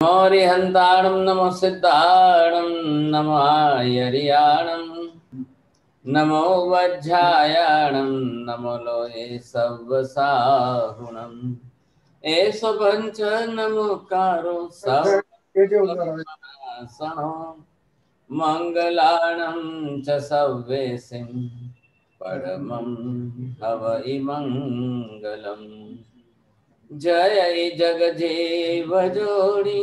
नमो रिहन्ताणं नमो सिद्धाणं नमो आयर्याणं नमो वज्रायाणं नमो लोये सव्वसाहुणम् एष पञ्च नमोकारो सवसनो मङ्गलानं च सव्वेसिं परमं हवै मङ्गलम् जय जगजीव जोड़ी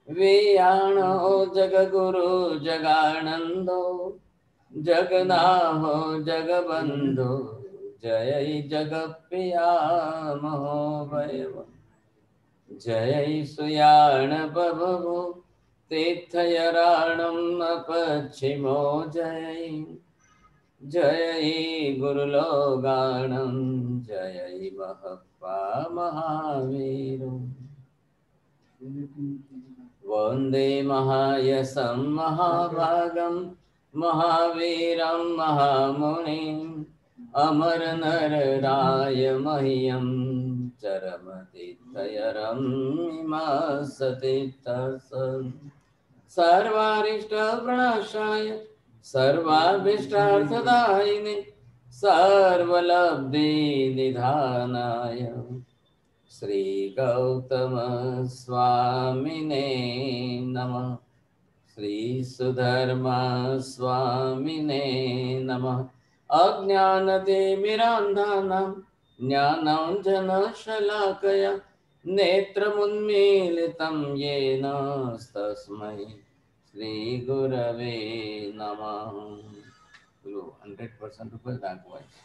वियाणो जगगुरु जगानंदो जगनाहो जगबंधु जय जगप्रिया महोभयव जय सुयाण बभो तीर्थयराणं अपच्छिमो जय जय गुरुलोगाणं जय महप्पा महावीरो वन्दे महायशं महाभागं महावीरं महामुनिम् अमरनरराय मह्यं चरमतीर्थयरं इमासतीर्थसन् सर्वारिष्टप्रणाशाय सर्वाभीष्टार्थदायिने सर्वलब्धिनिधानाय श्री गौतम स्वामिने नमः। श्री सुधर्मा स्वामिने नमः। अज्ञानतिमिरान्धानां ज्ञानाञ्जनशलाकया नेत्रमुन्मीलितं येन तस्मै श्रीगुरवे नमः। 100% रुपये दाखवायचे.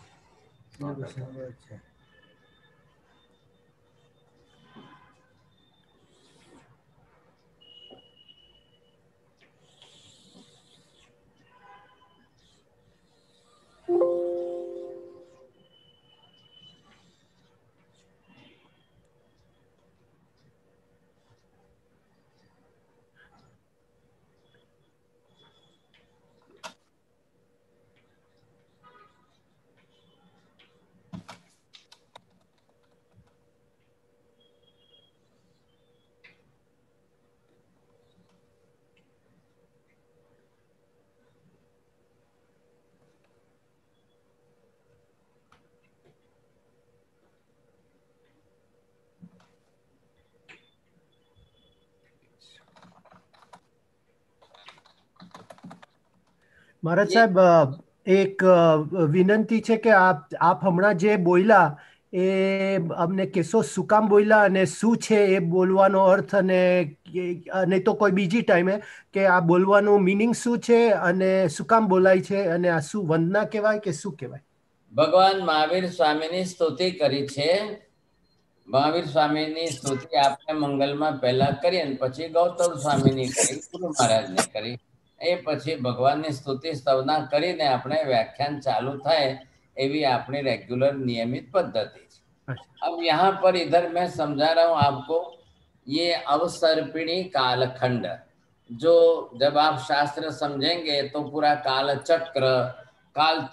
महाराज साहेब एक विनंती છે કે આપ હમણાં જે બોલ્યા એ અમને કેસો શું કામ બોલ્યા અને શું છે એ બોલવાનો અર્થ અને નહીં તો કોઈ બીજી ટાઈમે કે આ બોલવાનું મીનિંગ શું છે અને શું કામ બોલાય છે અને આ શું વંદના કહેવાય કે શું કહેવાય? ભગવાન મહાવીર સ્વામીની સ્તુતિ કરી છે. મહાવીર સ્વામીની સ્તુતિ આપણે મંગલમાં પહેલા કરી અને પછી ગૌતમ સ્વામીની કરી, ગુરુ મહારાજને કરી. એ પછી ભગવાનની સ્તુતિ સ્તવના કરીને આપણે व्याख्यान चालू થાય એવી આપણી रेगुलर नियमित पद्धति है। अब यहाँ पर इधर मैं समझा रहा हूँ आपको, ये अवसर्पिणी कालखंड, जो जब आप शास्त्र समझेंगे तो पूरा काल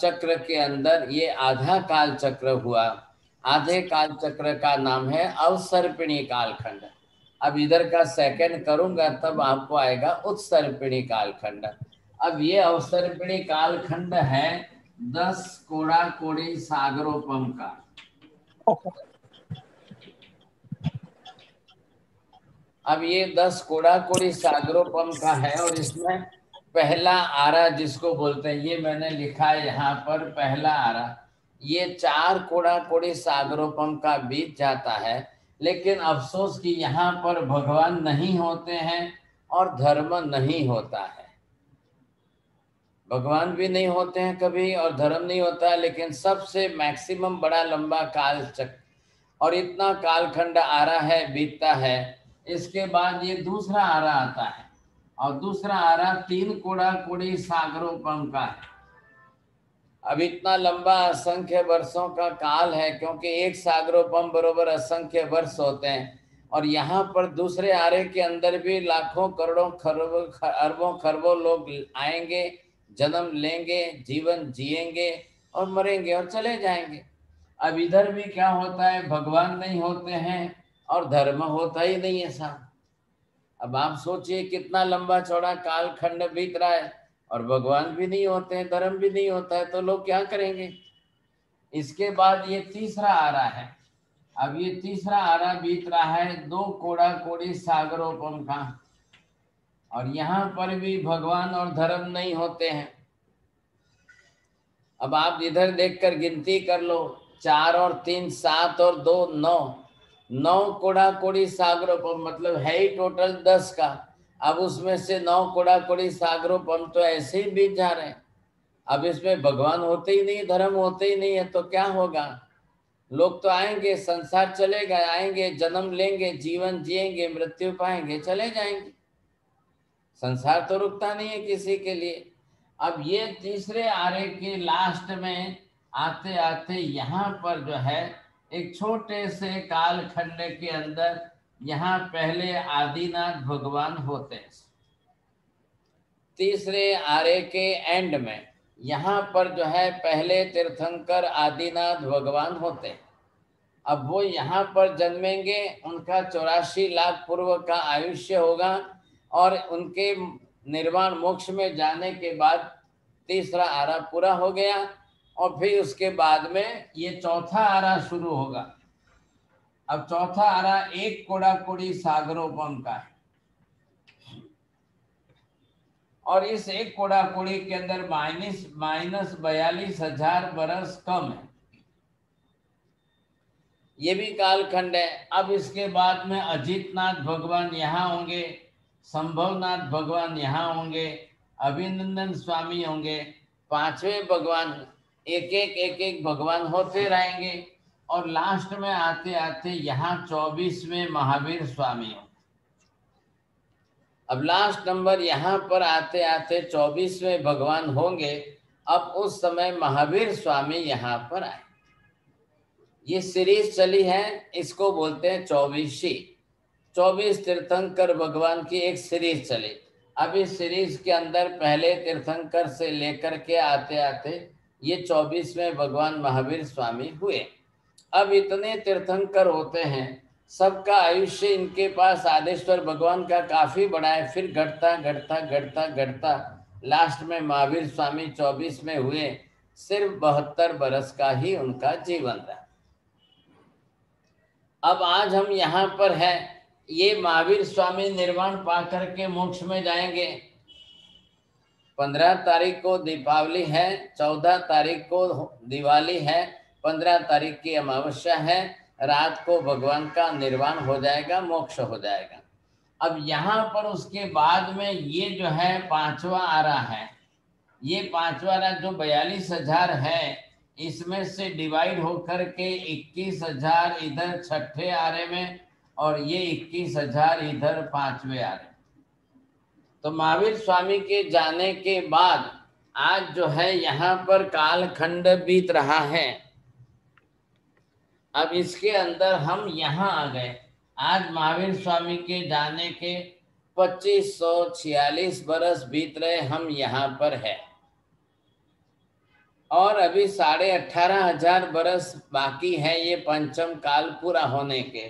चक्र के अंदर ये आधा काल चक्र हुआ। आधे काल चक्र का नाम है अवसर्पिणी कालखंड। अब इधर का सेकंड करूंगा तब आपको आएगा उत्सर्पिणी कालखंड। अब ये अवसर्पिणी कालखंड है 10 कोड़ा कोड़ी सागरोपम का। अब ये 10 कोड़ा कोड़ी सागरोपम का है और इसमें पहला आरा जिसको बोलते हैं, ये मैंने लिखा है यहाँ पर पहला आरा। ये 4 कोड़ा कोड़ी सागरोपम का बीत जाता है, लेकिन अफसोस कि यहाँ पर भगवान नहीं होते हैं और धर्म नहीं होता है। भगवान भी नहीं होते हैं कभी और धर्म नहीं होता है, लेकिन सबसे मैक्सिमम बड़ा लंबा काल चक्र और इतना कालखंड आरा है, बीतता है। इसके बाद ये दूसरा आरा आता है और दूसरा आरा 3 कोड़ा कोड़ी सागरोपम का है। अब इतना लंबा असंख्य वर्षों का काल है, क्योंकि एक सागरोपम बरोबर असंख्य वर्ष होते हैं। और यहाँ पर दूसरे आरे के अंदर भी लाखों करोड़ों अरबों खरबों लोग आएंगे, जन्म लेंगे, जीवन जिएंगे और मरेंगे और चले जाएंगे। अब इधर भी क्या होता है, भगवान नहीं होते हैं और धर्म होता ही नहीं है साहब। अब आप सोचिए कितना लंबा चौड़ा कालखंड बीत रहा है और भगवान भी नहीं होते हैं, धर्म भी नहीं होता है, तो लोग क्या करेंगे। इसके बाद ये तीसरा आ रहा है। अब ये तीसरा आरा बीत रहा है 2 कोड़ा कोड़ी सागरोपम का, और यहाँ पर भी भगवान और धर्म नहीं होते हैं। अब आप इधर देखकर गिनती कर लो, 4 और 3 7 और 2 9, 9 कोड़ा कोड़ी सागरोपम, मतलब है ही टोटल 10 का। अब उसमें से 9 कोड़ा कोड़ी सागरोपम तो ऐसे ही बीत जा रहे हैं। अब इसमें भगवान होते ही नहीं, धर्म होते ही नहीं है, तो क्या होगा। लोग तो आएंगे, संसार चलेगा, आएंगे, जन्म लेंगे, जीवन जिएंगे, मृत्यु पाएंगे, चले जाएंगे। संसार तो रुकता नहीं है किसी के लिए। अब ये तीसरे आरे के लास्ट में आते आते यहाँ पर जो है एक छोटे से कालखंड के अंदर यहाँ पहले आदिनाथ भगवान होते हैं। तीसरे आरे के एंड में यहाँ पर जो है पहले तीर्थंकर आदिनाथ भगवान होते हैं। अब वो यहाँ पर जन्मेंगे, उनका 84 लाख पूर्व का आयुष्य होगा, और उनके निर्वाण मोक्ष में जाने के बाद तीसरा आरा पूरा हो गया, और फिर उसके बाद में ये चौथा आरा शुरू होगा। अब चौथा आरा 1 कोड़ा कोड़ी सागरोपम का है, और इस 1 कोड़ा कोड़ी के अंदर माइनस 42,000 बरस कम है। ये भी कालखंड है। अब इसके बाद में अजितनाथ भगवान यहाँ होंगे, संभवनाथ भगवान यहाँ होंगे, अभिनंदन स्वामी होंगे, 5वें भगवान, एक एक भगवान होते रहेंगे, और लास्ट में आते आते यहाँ 24वें महावीर स्वामी होंगे। अब लास्ट नंबर यहाँ पर आते आते 24वें भगवान होंगे। अब उस समय महावीर स्वामी यहाँ पर आए। ये सीरीज चली है, इसको बोलते हैं 24 तीर्थंकर भगवान की एक सीरीज चली। अब इस सीरीज के अंदर पहले तीर्थंकर से लेकर के आते आते ये 24वें भगवान महावीर स्वामी हुए। अब इतने तीर्थंकर होते हैं, सबका आयुष्य इनके पास आदेश्वर भगवान का काफी बड़ा है। फिर घटता घटता घटता घटता लास्ट में महावीर स्वामी 24 में हुए। सिर्फ 72 बरस का ही उनका जीवन रहा। अब आज हम यहाँ पर हैं, ये महावीर स्वामी निर्वाण पा करके मोक्ष में जाएंगे। 15 तारीख को दीपावली है, 14 तारीख को दिवाली है, 15 तारीख की अमावस्या है, रात को भगवान का निर्वाण हो जाएगा, मोक्ष हो जाएगा। अब यहाँ पर उसके बाद में ये जो है 5वां आरा है, ये 5वां आरा जो 42,000 है, इसमें से डिवाइड होकर के 21,000 इधर छठे आरे में, और ये 21,000 इधर 5वें आरे। तो महावीर स्वामी के जाने के बाद आज जो है यहाँ पर कालखंड बीत रहा है। अब इसके अंदर हम यहाँ आ गए। आज महावीर स्वामी के जाने के 2546 बरस बीत रहे, हम यहाँ पर है, और अभी 18,500 बरस बाकी है ये पंचम काल पूरा होने के।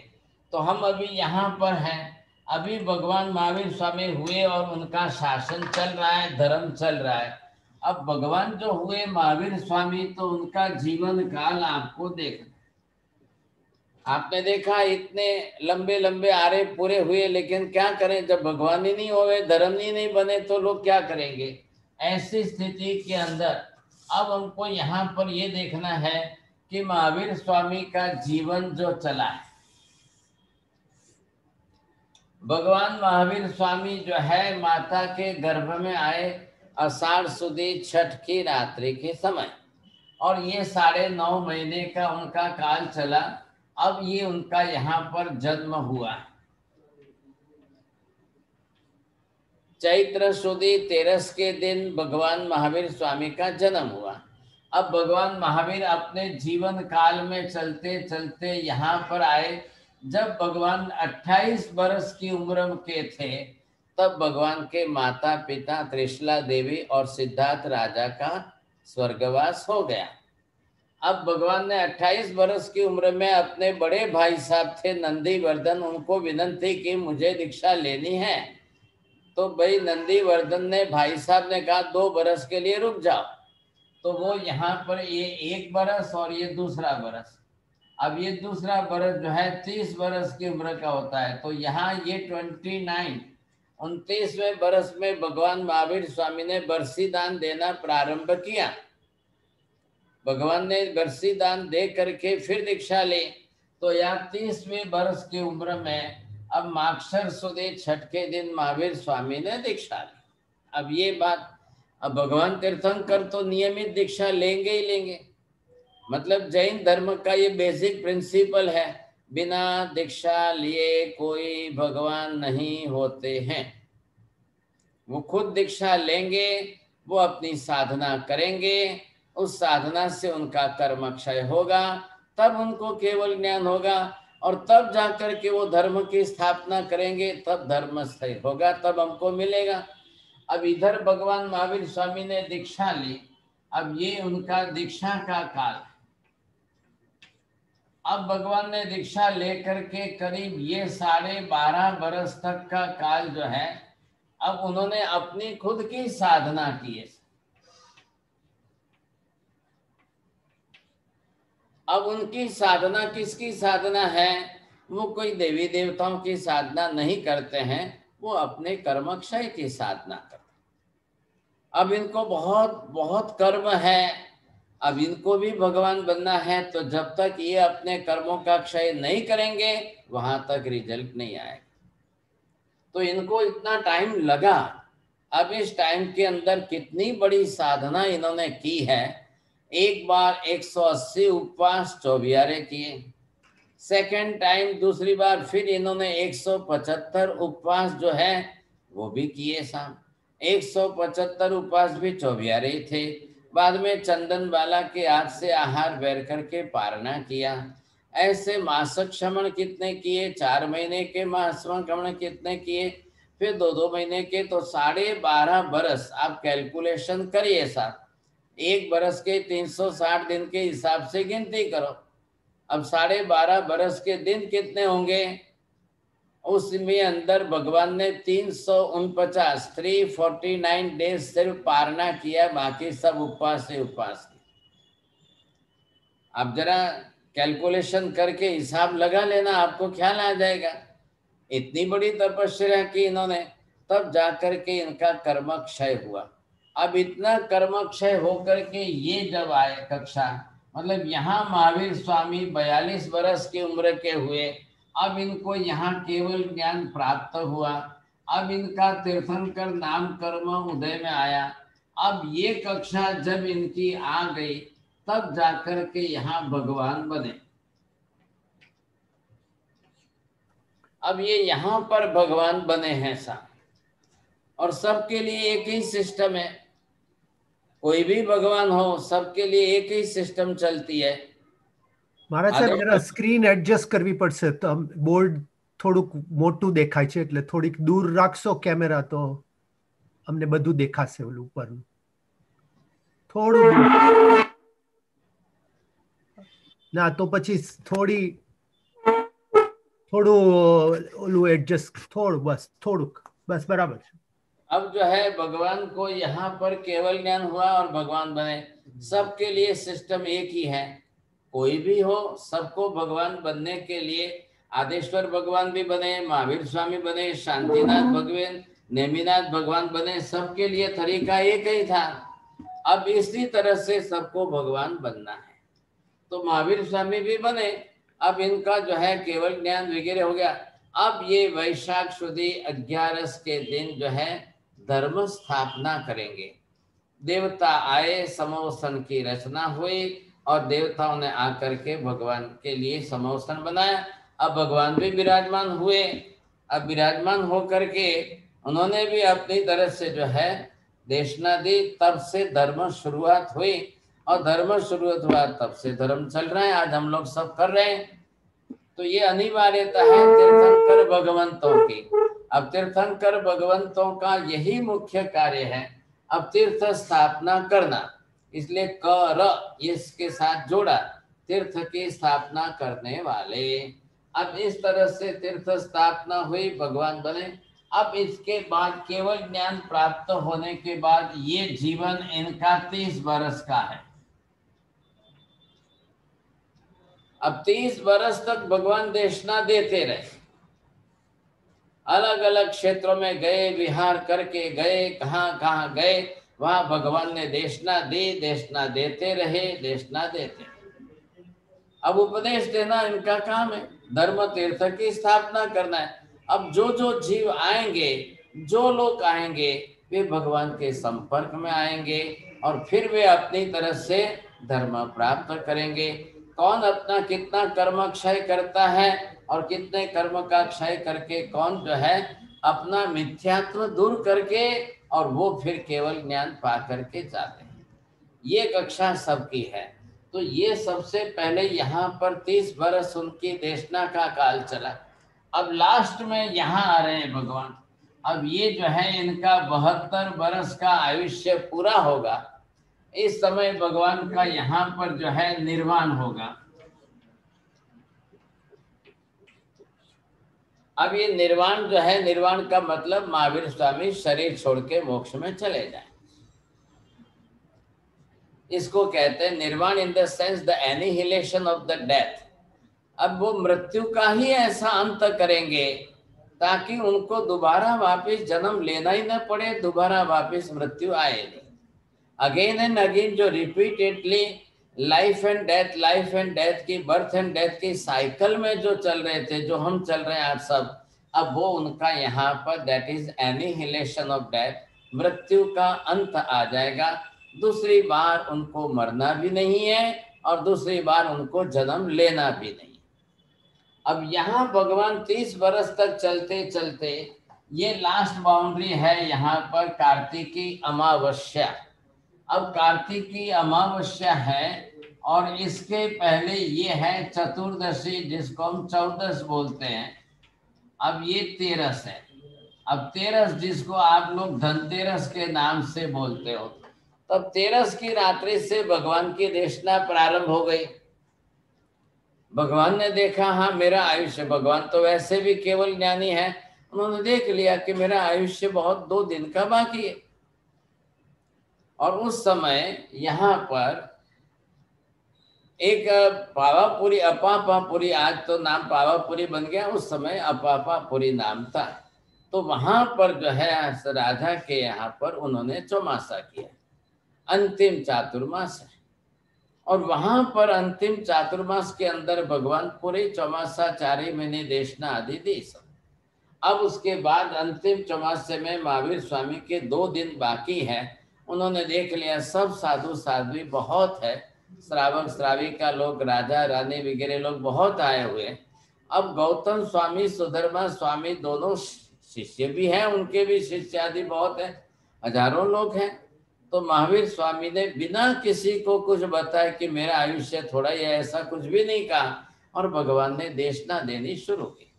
तो हम अभी यहाँ पर हैं। अभी भगवान महावीर स्वामी हुए और उनका शासन चल रहा है, धर्म चल रहा है। अब भगवान जो हुए महावीर स्वामी, तो उनका जीवन काल आपको देखना। आपने देखा इतने लंबे लंबे आरे पूरे हुए, लेकिन क्या करें, जब भगवान ही नहीं होवे, धर्म ही नहीं बने, तो लोग क्या करेंगे। ऐसी स्थिति के अंदर अब हमको यहाँ पर ये देखना है कि महावीर स्वामी का जीवन जो चला है, भगवान महावीर स्वामी जो है माता के गर्भ में आए आषाढ़ सुदी छठ की रात्रि के समय, और ये 9.5 महीने का उनका काल चला। अब ये उनका यहाँ पर जन्म हुआ। चैत्र सुदी 13 के दिन भगवान महावीर स्वामी का जन्म हुआ। अब भगवान महावीर अपने जीवन काल में चलते चलते यहाँ पर आए। जब भगवान 28 वर्ष की उम्र के थे, तब भगवान के माता पिता त्रिशला देवी और सिद्धार्थ राजा का स्वर्गवास हो गया। अब भगवान ने 28 वर्ष की उम्र में अपने बड़े भाई साहब थे नंदीवर्धन, उनको विनंती की मुझे दीक्षा लेनी है। तो भाई नंदीवर्धन ने, भाई साहब ने कहा 2 बरस के लिए रुक जाओ। तो वो यहाँ पर ये 1 बरस और ये दूसरा बरस, अब ये दूसरा बरस जो है 30 बरस की उम्र का होता है। तो यहाँ ये 29वें बरस में भगवान महावीर स्वामी ने बरसी दान देना प्रारंभ किया। भगवान ने बरसी दान दे करके फिर दीक्षा ली। तो यहाँ 30वें बरस की उम्र में अब माक्षर सुदी छठ के दिन महावीर स्वामी ने दीक्षा ली। अब ये बात, अब भगवान तीर्थंकर तो नियमित दीक्षा लेंगे ही लेंगे। मतलब जैन धर्म का ये बेसिक प्रिंसिपल है, बिना दीक्षा लिए कोई भगवान नहीं होते हैं। वो खुद दीक्षा लेंगे, वो अपनी साधना करेंगे, उस साधना से उनका कर्म क्षय होगा, तब उनको केवल ज्ञान होगा, और तब जाकर के वो धर्म की स्थापना करेंगे, तब धर्म स्थायी होगा, तब हमको मिलेगा। अब इधर भगवान महावीर स्वामी ने दीक्षा ली, अब ये उनका दीक्षा का काल है। अब भगवान ने दीक्षा लेकर के करीब ये 12.5 बरस तक का काल जो है, अब उन्होंने अपनी खुद की साधना की है। अब उनकी साधना किसकी साधना है? वो कोई देवी देवताओं की साधना नहीं करते हैं, वो अपने कर्मक्षय की साधना करते हैं। अब इनको बहुत बहुत कर्म है, अब इनको भी भगवान बनना है, तो जब तक ये अपने कर्मों का क्षय नहीं करेंगे वहां तक रिजल्ट नहीं आएगा। तो इनको इतना टाइम लगा। अब इस टाइम के अंदर कितनी बड़ी साधना इन्होंने की है। एक बार 180 उपवास 24 किए, सेकेंड टाइम दूसरी बार फिर इन्होंने 175 उपवास जो है वो भी किए साहब। 175 उपवास भी 24 थे। बाद में चंदन बाला के हाथ से आहार बैर करके पारणा किया। ऐसे मासिक क्षमण कितने किए, 4 महीने के मासिक क्षमण कितने किए, फिर 2-2 महीने के, तो 12.5 बरस आप कैलकुलेशन करिए साहब। 1 बरस के 360 दिन के हिसाब से गिनती करो। अब 12.5 बरस के दिन कितने होंगे? उसमें अंदर भगवान ने 349 डेज सिर्फ पारणा किया, बाकी सब उपवास से उपवास किया। आप जरा कैलकुलेशन करके हिसाब लगा लेना, आपको ख्याल आ जाएगा। इतनी बड़ी तपस्या की इन्होंने, तब जाकर के इनका कर्म क्षय हुआ। अब इतना कर्म क्षय होकर के ये जब आए कक्षा, मतलब यहाँ महावीर स्वामी 42 बरस की उम्र के हुए। अब इनको यहाँ केवल ज्ञान प्राप्त हुआ। अब इनका तीर्थंकर नाम कर्म उदय में आया। अब ये कक्षा जब इनकी आ गई, तब जाकर के यहाँ भगवान बने। अब ये यहाँ पर भगवान बने हैं साहब, और सबके लिए एक ही सिस्टम है। कोई भी भगवान हो, सबके लिए एक ही सिस्टम चलती है। મહારાજ સાહેબ જરા સ્ક્રીન એડજસ્ટ કરવી પડશે, તો બોર્ડ થોડુંક મોટું દેખાય છે, એટલે થોડીક દૂર રાખશો કેમેરા તો અમને બધું દેખાશે ઓલું ઉપરનું. થોડું ના તો પછી થોડું ઓલું એડજસ્ટ, થોડું બસ બરાબર છે. अब जो है भगवान को यहाँ पर केवल ज्ञान हुआ और भगवान बने। सबके लिए सिस्टम एक ही है। कोई भी हो, सबको भगवान बनने के लिए आदेश्वर भगवान भी बने, महावीर स्वामी बने, शांतिनाथ भगवान, नेमिनाथ भगवान बने, सबके लिए तरीका एक ही था। अब इसी तरह से सबको भगवान बनना है। तो महावीर स्वामी भी बने। अब इनका जो है केवल ज्ञान वगैरह हो गया। अब ये वैशाख सुदी 11 के दिन जो है धर्म स्थापना करेंगे। देवता आए, समोसन की रचना हुई, और देवताओं ने आकर के भगवान के लिए समोसन बनाया। अब भगवान भी विराजमान हुए। अब विराजमान होकर के उन्होंने भी अपनी तरफ से जो है देशना दी। तब से धर्म शुरुआत हुई, और धर्म शुरुआत हुआ तब से धर्म चल रहा है। आज हम लोग सब कर रहे हैं। तो ये अनिवार्यता है तीर्थंकर भगवंतों की। अब तीर्थंकर भगवंतों का यही मुख्य कार्य है, अब तीर्थ स्थापना करना। इसलिए क र इसके साथ जोड़ा, तीर्थ की स्थापना करने वाले। अब इस तरह से तीर्थ स्थापना हुई, भगवान बने। अब इसके बाद केवल ज्ञान प्राप्त होने के बाद ये जीवन इनका 30 बरस का है। अब 30 बरस तक भगवान देशना देते रहे, अलग अलग क्षेत्रों में गए, विहार करके गए, कहाँ कहाँ गए, वहां भगवान ने देशना दी, देशना देते रहे, देशना देते रहे। अब उपदेश देना इनका काम है, धर्म तीर्थ की स्थापना करना है। अब जो जो जीव आएंगे, जो लोग आएंगे, वे भगवान के संपर्क में आएंगे और फिर वे अपनी तरह से धर्म प्राप्त करेंगे। कौन अपना कितना कर्म क्षय करता है और कितने कर्म का क्षय करके कौन जो है अपना मिथ्यात्व दूर करके और वो फिर केवल ज्ञान पा करके जाते हैं, ये कक्षा सबकी है। तो ये सबसे पहले यहाँ पर 30 बरस उनकी देशना का काल चला। अब लास्ट में यहाँ आ रहे हैं भगवान। अब ये जो है इनका 72 बरस का आयुष्य पूरा होगा। इस समय भगवान का यहाँ पर जो है निर्वाण होगा। अब ये निर्वाण जो है, निर्वाण का मतलब महावीर स्वामी शरीर छोड़ के मोक्ष में चले जाएं, इसको कहते हैं निर्वाण, in the sense the annihilation of the death. अब वो मृत्यु का ही ऐसा अंत करेंगे ताकि उनको दोबारा वापस जन्म लेना ही न पड़े, दोबारा वापस मृत्यु आए नहीं। अगेन एंड अगेन जो रिपीटेडली लाइफ एंड डेथ की, बर्थ एंड डेथ की साइकिल में जो चल रहे थे, जो हम चल रहे हैं आज सब, अब वो उनका यहाँ पर that is annihilation of death, मृत्यु का अंत आ जाएगा। दूसरी बार उनको मरना भी नहीं है और दूसरी बार उनको जन्म लेना भी नहीं। अब यहाँ भगवान 30 बरस तक चलते चलते, ये लास्ट बाउंड्री है यहाँ पर कार्तिकी अमावस्या। अब कार्तिकी अमावस्या है और इसके पहले ये है चतुर्दशी, जिसको हम 14 बोलते हैं। अब ये 13 है। अब 13 जिसको आप लोग धनतेरस के नाम से बोलते हो, तब 13 की रात्रि से भगवान की देशना प्रारंभ हो गई। भगवान ने देखा, हाँ मेरा आयुष्य, भगवान तो वैसे भी केवल ज्ञानी है, उन्होंने देख लिया कि मेरा आयुष्य बहुत 2 दिन का बाकी है। और उस समय यहाँ पर एक पावापुरी, अपापापुरी, आज तो नाम पावापुरी बन गया, उस समय अपापापुरी नाम था। तो वहां पर जो है राजा के यहाँ पर उन्होंने चौमासा किया, अंतिम चातुर्मास है। और वहां पर अंतिम चातुर्मास के अंदर भगवान पूरे चौमासा 4 महीने देशना आदि दी सब। अब उसके बाद अंतिम चौमासे में महावीर स्वामी के 2 दिन बाकी है। उन्होंने देख लिया सब साधु साध्वी बहुत है, श्रावक श्राविका लोग, राजा रानी वगैरह लोग बहुत आए हुए। अब गौतम स्वामी, सुधर्मा स्वामी दोनों शिष्य भी हैं, उनके भी शिष्य आदि बहुत है, हजारों लोग हैं। तो महावीर स्वामी ने बिना किसी को कुछ बताया कि मेरा आयुष्य थोड़ा ही है, ऐसा कुछ भी नहीं कहा, और भगवान ने देशना देनी शुरू की।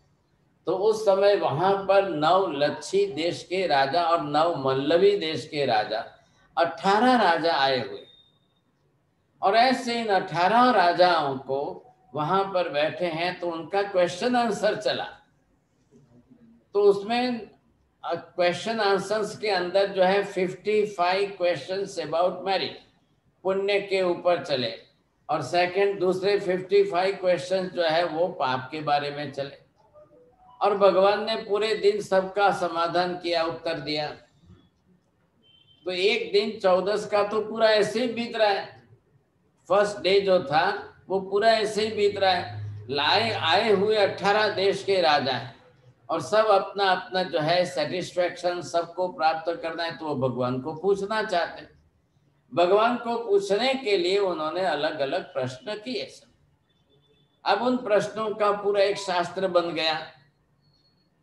तो उस समय वहां पर 9 लच्छी देश के राजा और 9 मल्लवी देश के राजा, 18 राजा आए हुए। और ऐसे इन 18 राजाओं को वहां पर बैठे हैं, तो उनका क्वेश्चन आंसर चला। तो उसमें क्वेश्चन आंसर्स के अंदर जो है 55 क्वेश्चंस अबाउट मैरिज, पुण्य के ऊपर चले, और सेकंड दूसरे 55 क्वेश्चंस जो है वो पाप के बारे में चले। और भगवान ने पूरे दिन सबका समाधान किया, उत्तर दिया। तो एक दिन 14 का तो पूरा ऐसे ही बीत रहा है, फर्स्ट डे जो था वो पूरा ऐसे ही बीत रहा है। आए हुए 18 देश के राजा हैं और सब अपना अपना जो है सेटिस्फैक्शन सबको प्राप्त करना है, तो वो भगवान को पूछना चाहते हैं। भगवान को पूछने के लिए उन्होंने अलग अलग प्रश्न किए। अब उन प्रश्नों का पूरा एक शास्त्र बन गया,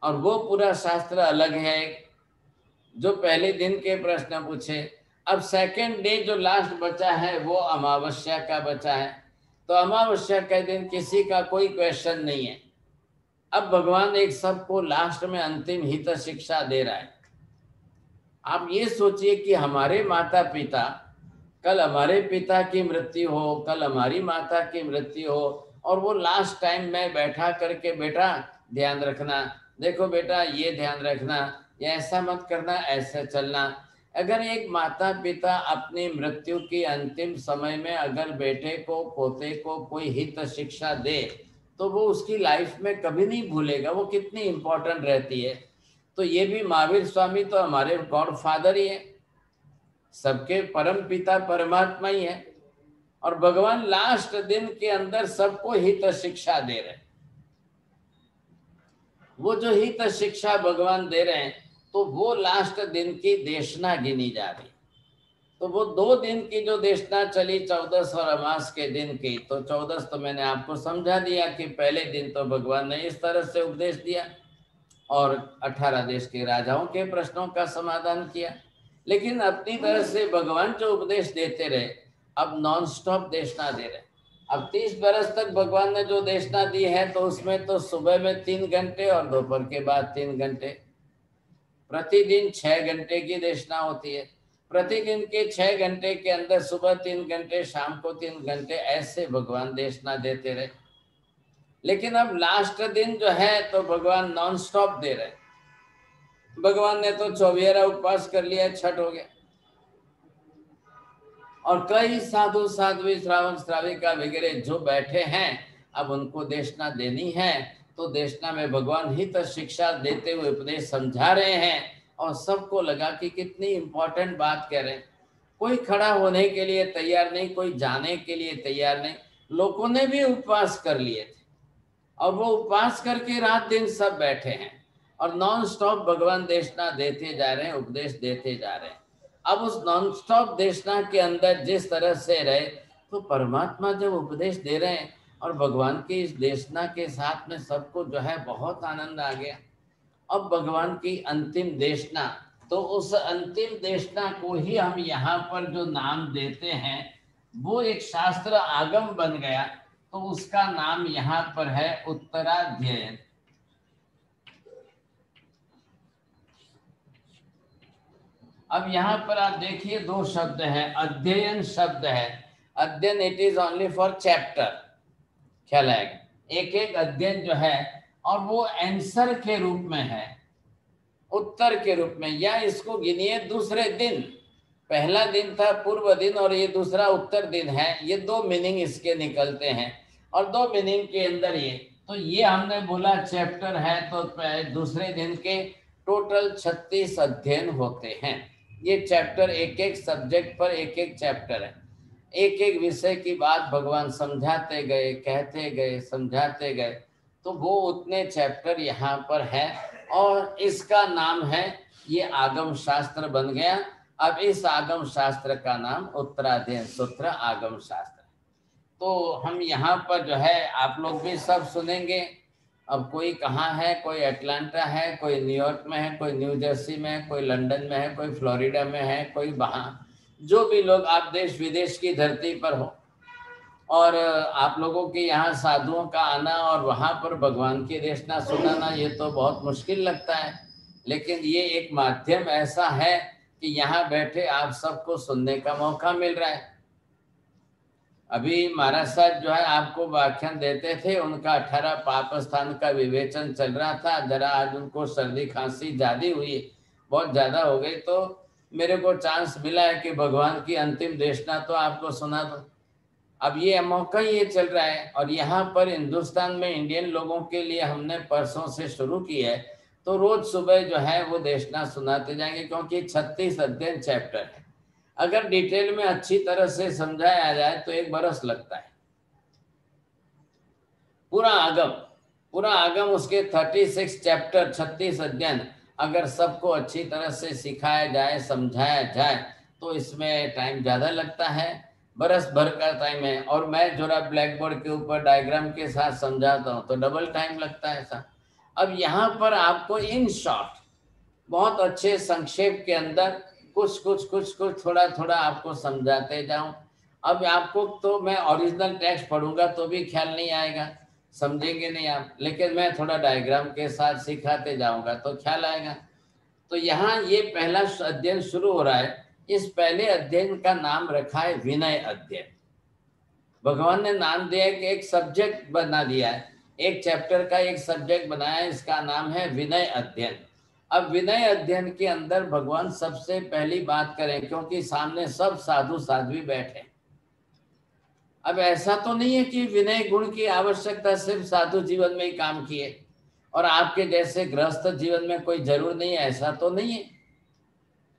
और वो पूरा शास्त्र अलग है। जो पहले दिन के प्रश्न पूछे, अब सेकंड डे जो लास्ट बचा है वो अमावस्या का बचा है। तो अमावस्या के दिन किसी का कोई क्वेश्चन नहीं है। अब भगवान एक सबको लास्ट में अंतिम हित शिक्षा दे रहा है। आप ये सोचिए कि हमारे माता पिता कल हमारे पिता की मृत्यु हो, कल हमारी माता की मृत्यु हो, और वो लास्ट टाइम में बैठा करके, बेटा ध्यान रखना, देखो बेटा ये ध्यान रखना, या ऐसा मत करना, ऐसे चलना। अगर एक माता पिता अपनी मृत्यु की अंतिम समय में अगर बेटे को, पोते को कोई हित शिक्षा दे, तो वो उसकी लाइफ में कभी नहीं भूलेगा वो कितनी इंपॉर्टेंट रहती है। तो ये भी महावीर स्वामी तो हमारे गॉड फादर ही है, सबके परम पिता परमात्मा ही है, और भगवान लास्ट दिन के अंदर सबको हित शिक्षा दे रहे हैं। वो जो हित शिक्षा भगवान दे रहे हैं, तो वो लास्ट दिन की देशना गिनी जा रही। तो वो 2 दिन की जो देशना चली, 14 और अमास के दिन की, तो 14 तो मैंने आपको समझा दिया कि पहले दिन तो भगवान ने इस तरह से उपदेश दिया और 18 देश के राजाओं के प्रश्नों का समाधान किया। लेकिन अपनी तरह से भगवान जो उपदेश देते रहे, अब नॉन स्टॉप देशना दे रहे। अब 30 बरस तक भगवान ने जो देशना दी है, तो उसमें तो सुबह में 3 घंटे और दोपहर के बाद 3 घंटे, प्रतिदिन 6 घंटे की देशना होती है। प्रतिदिन के 6 घंटे के अंदर सुबह 3 घंटे, शाम को 3 घंटे, ऐसे भगवान देशना देते रहे। लेकिन अब लास्ट दिन जो है तो भगवान नॉन स्टॉप दे रहे। भगवान ने तो 24 उपवास कर लिया, छठ हो गया, और कई साधु साध्वी श्रावक श्राविका वगैरह जो बैठे हैं, अब उनको देशना देनी है। तो देशना में भगवान हित शिक्षा देते हुए उपदेश समझा रहे हैं, और सबको लगा कि कितनी इंपॉर्टेंट बात कह रहे हैं। कोई खड़ा होने के लिए तैयार नहीं, कोई जाने के लिए तैयार नहीं। लोगों ने भी उपवास कर लिए थे, और वो उपवास करके रात दिन सब बैठे हैं, और नॉन स्टॉप भगवान देशना देते जा रहे हैं, उपदेश देते जा रहे हैं। अब उस नॉन स्टॉप देशना के अंदर जिस तरह से रहे, तो परमात्मा जब उपदेश दे रहे हैं और भगवान की इस देशना के साथ में सबको जो है बहुत आनंद आ गया। अब भगवान की अंतिम देशना, तो उस अंतिम देशना को ही हम यहाँ पर जो नाम देते हैं, वो एक शास्त्र आगम बन गया, तो उसका नाम यहाँ पर है उत्तराध्ययन। अब यहाँ पर आप देखिए 2 शब्द हैं, अध्ययन शब्द है। अध्ययन it is only for chapter, ख्याल आएगा। एक एक अध्ययन जो है, और वो आंसर के रूप में है, उत्तर के रूप में, या इसको गिनिए दूसरे दिन। पहला दिन था पूर्व दिन, और ये दूसरा उत्तर दिन है। ये 2 मीनिंग इसके निकलते हैं, और 2 मीनिंग के अंदर तो ये हमने बोला चैप्टर है, तो दूसरे दिन के टोटल 36 अध्ययन होते हैं। ये चैप्टर एक एक सब्जेक्ट पर एक एक चैप्टर है, एक एक विषय की बात भगवान समझाते गए, कहते गए, समझाते गए, तो वो उतने चैप्टर यहाँ पर है, और इसका नाम है, ये आगम शास्त्र बन गया। अब इस आगम शास्त्र का नाम उत्तराध्ययन सूत्र आगम शास्त्र। तो हम यहाँ पर जो है, आप लोग भी सब सुनेंगे। अब कोई कहाँ है, कोई अटलांटा है, कोई न्यूयॉर्क में है, कोई न्यू जर्सी में है, कोई लंदन में है, कोई फ्लोरिडा में है, कोई वहाँ, जो भी लोग आप देश विदेश की धरती पर हो, और आप लोगों के यहाँ साधुओं का आना और वहाँ पर भगवान की देशना सुनाना, ये तो बहुत मुश्किल लगता है। लेकिन ये एक माध्यम ऐसा है कि यहाँ बैठे आप सबको सुनने का मौका मिल रहा है। अभी महाराज साहब जो है आपको व्याख्यान देते थे, उनका 18 पाप स्थान का विवेचन चल रहा था। जरा आज उनको सर्दी खांसी ज्यादा हुई, बहुत ज्यादा हो गई, तो मेरे को चांस मिला है कि भगवान की अंतिम देशना तो आपको सुना दो। अब ये मौका ये चल रहा है, और यहाँ पर हिंदुस्तान में इंडियन लोगों के लिए हमने परसों से शुरू की है, तो रोज सुबह जो है वो देशना सुनाते जाएंगे, क्योंकि 36 अध्ययन चैप्टर है। अगर डिटेल में अच्छी तरह से समझाया जाए तो 1 बरस लगता है। पूरा आगम उसके 36 चैप्टर, 36 अध्ययन, अगर सबको अच्छी तरह से सिखाया जाए, समझाया जाए, तो इसमें टाइम ज़्यादा लगता है, बरस भर का टाइम है। और मैं जरा ब्लैक बोर्ड के ऊपर डायग्राम के साथ समझाता हूँ तो डबल टाइम लगता है ऐसा। अब यहाँ पर आपको इन शॉर्ट, बहुत अच्छे संक्षेप के अंदर कुछ थोड़ा थोड़ा आपको समझाते जाऊं। अब आपको तो मैं ओरिजिनल टेक्स्ट पढ़ूंगा तो भी ख्याल नहीं आएगा, समझेंगे नहीं आप, लेकिन मैं थोड़ा डायग्राम के साथ सिखाते जाऊंगा तो ख्याल आएगा। तो यहाँ ये पहला अध्ययन शुरू हो रहा है, इस पहले अध्ययन का नाम रखा है विनय अध्ययन। भगवान ने नाम दिया कि एक सब्जेक्ट बना दिया है, एक चैप्टर का एक सब्जेक्ट बनाया है, इसका नाम है विनय अध्ययन। अब विनय अध्ययन के अंदर भगवान सबसे पहली बात करें, क्योंकि सामने सब साधु साध्वी बैठे। अब ऐसा तो नहीं है कि विनय गुण की आवश्यकता सिर्फ साधु जीवन में ही काम की है और आपके जैसे गृहस्थ जीवन में कोई जरूर नहीं है, ऐसा तो नहीं है।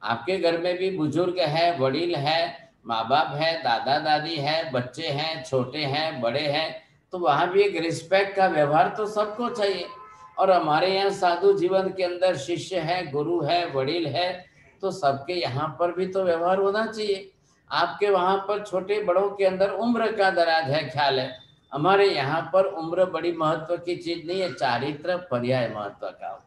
आपके घर में भी बुजुर्ग है, वडील है, माँ बाप है, दादा दादी है, बच्चे हैं, छोटे हैं, बड़े हैं, तो वहां भी एक रिस्पेक्ट का व्यवहार तो सबको चाहिए। और हमारे यहाँ साधु जीवन के अंदर शिष्य है, गुरु है, वडील है, तो सबके यहाँ पर भी तो व्यवहार होना चाहिए। आपके वहां पर छोटे बड़ों के अंदर उम्र का दराज है, ख्याल है। हमारे यहाँ पर उम्र बड़ी महत्व की चीज नहीं है, चारित्र पर्याय महत्व का।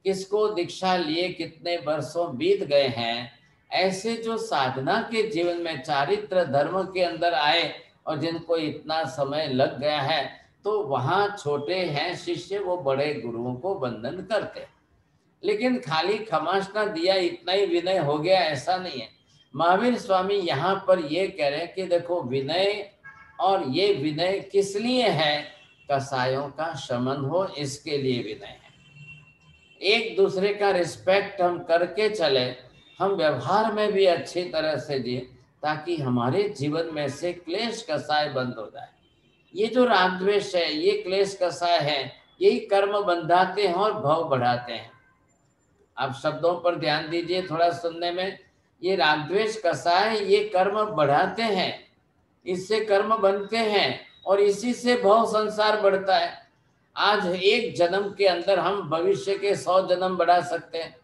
किसको दीक्षा लिए कितने वर्षों बीत गए हैं, ऐसे जो साधना के जीवन में चारित्र धर्म के अंदर आए और जिनको इतना समय लग गया है, तो वहां छोटे हैं शिष्य, वो बड़े गुरुओं को वंदन करते। लेकिन खाली खमासना दिया इतना ही विनय हो गया, ऐसा नहीं है। महावीर स्वामी यहाँ पर ये कह रहे हैं कि देखो विनय, और ये विनय किस लिए है? कसायों का शमन हो, इसके लिए विनय है। एक दूसरे का रिस्पेक्ट हम करके चले, हम व्यवहार में भी अच्छी तरह से जिए, ताकि हमारे जीवन में से क्लेश कसाय बंद हो जाए। ये जो राग द्वेष है, ये क्लेश कसाय है, यही कर्म बंधाते हैं और भव बढ़ाते हैं। आप शब्दों पर ध्यान दीजिए थोड़ा सुनने में। ये राग द्वेष कसाय ये कर्म बढ़ाते हैं, इससे कर्म बनते हैं और इसी से भव संसार बढ़ता है। आज एक जन्म के अंदर हम भविष्य के 100 जन्म बढ़ा सकते हैं।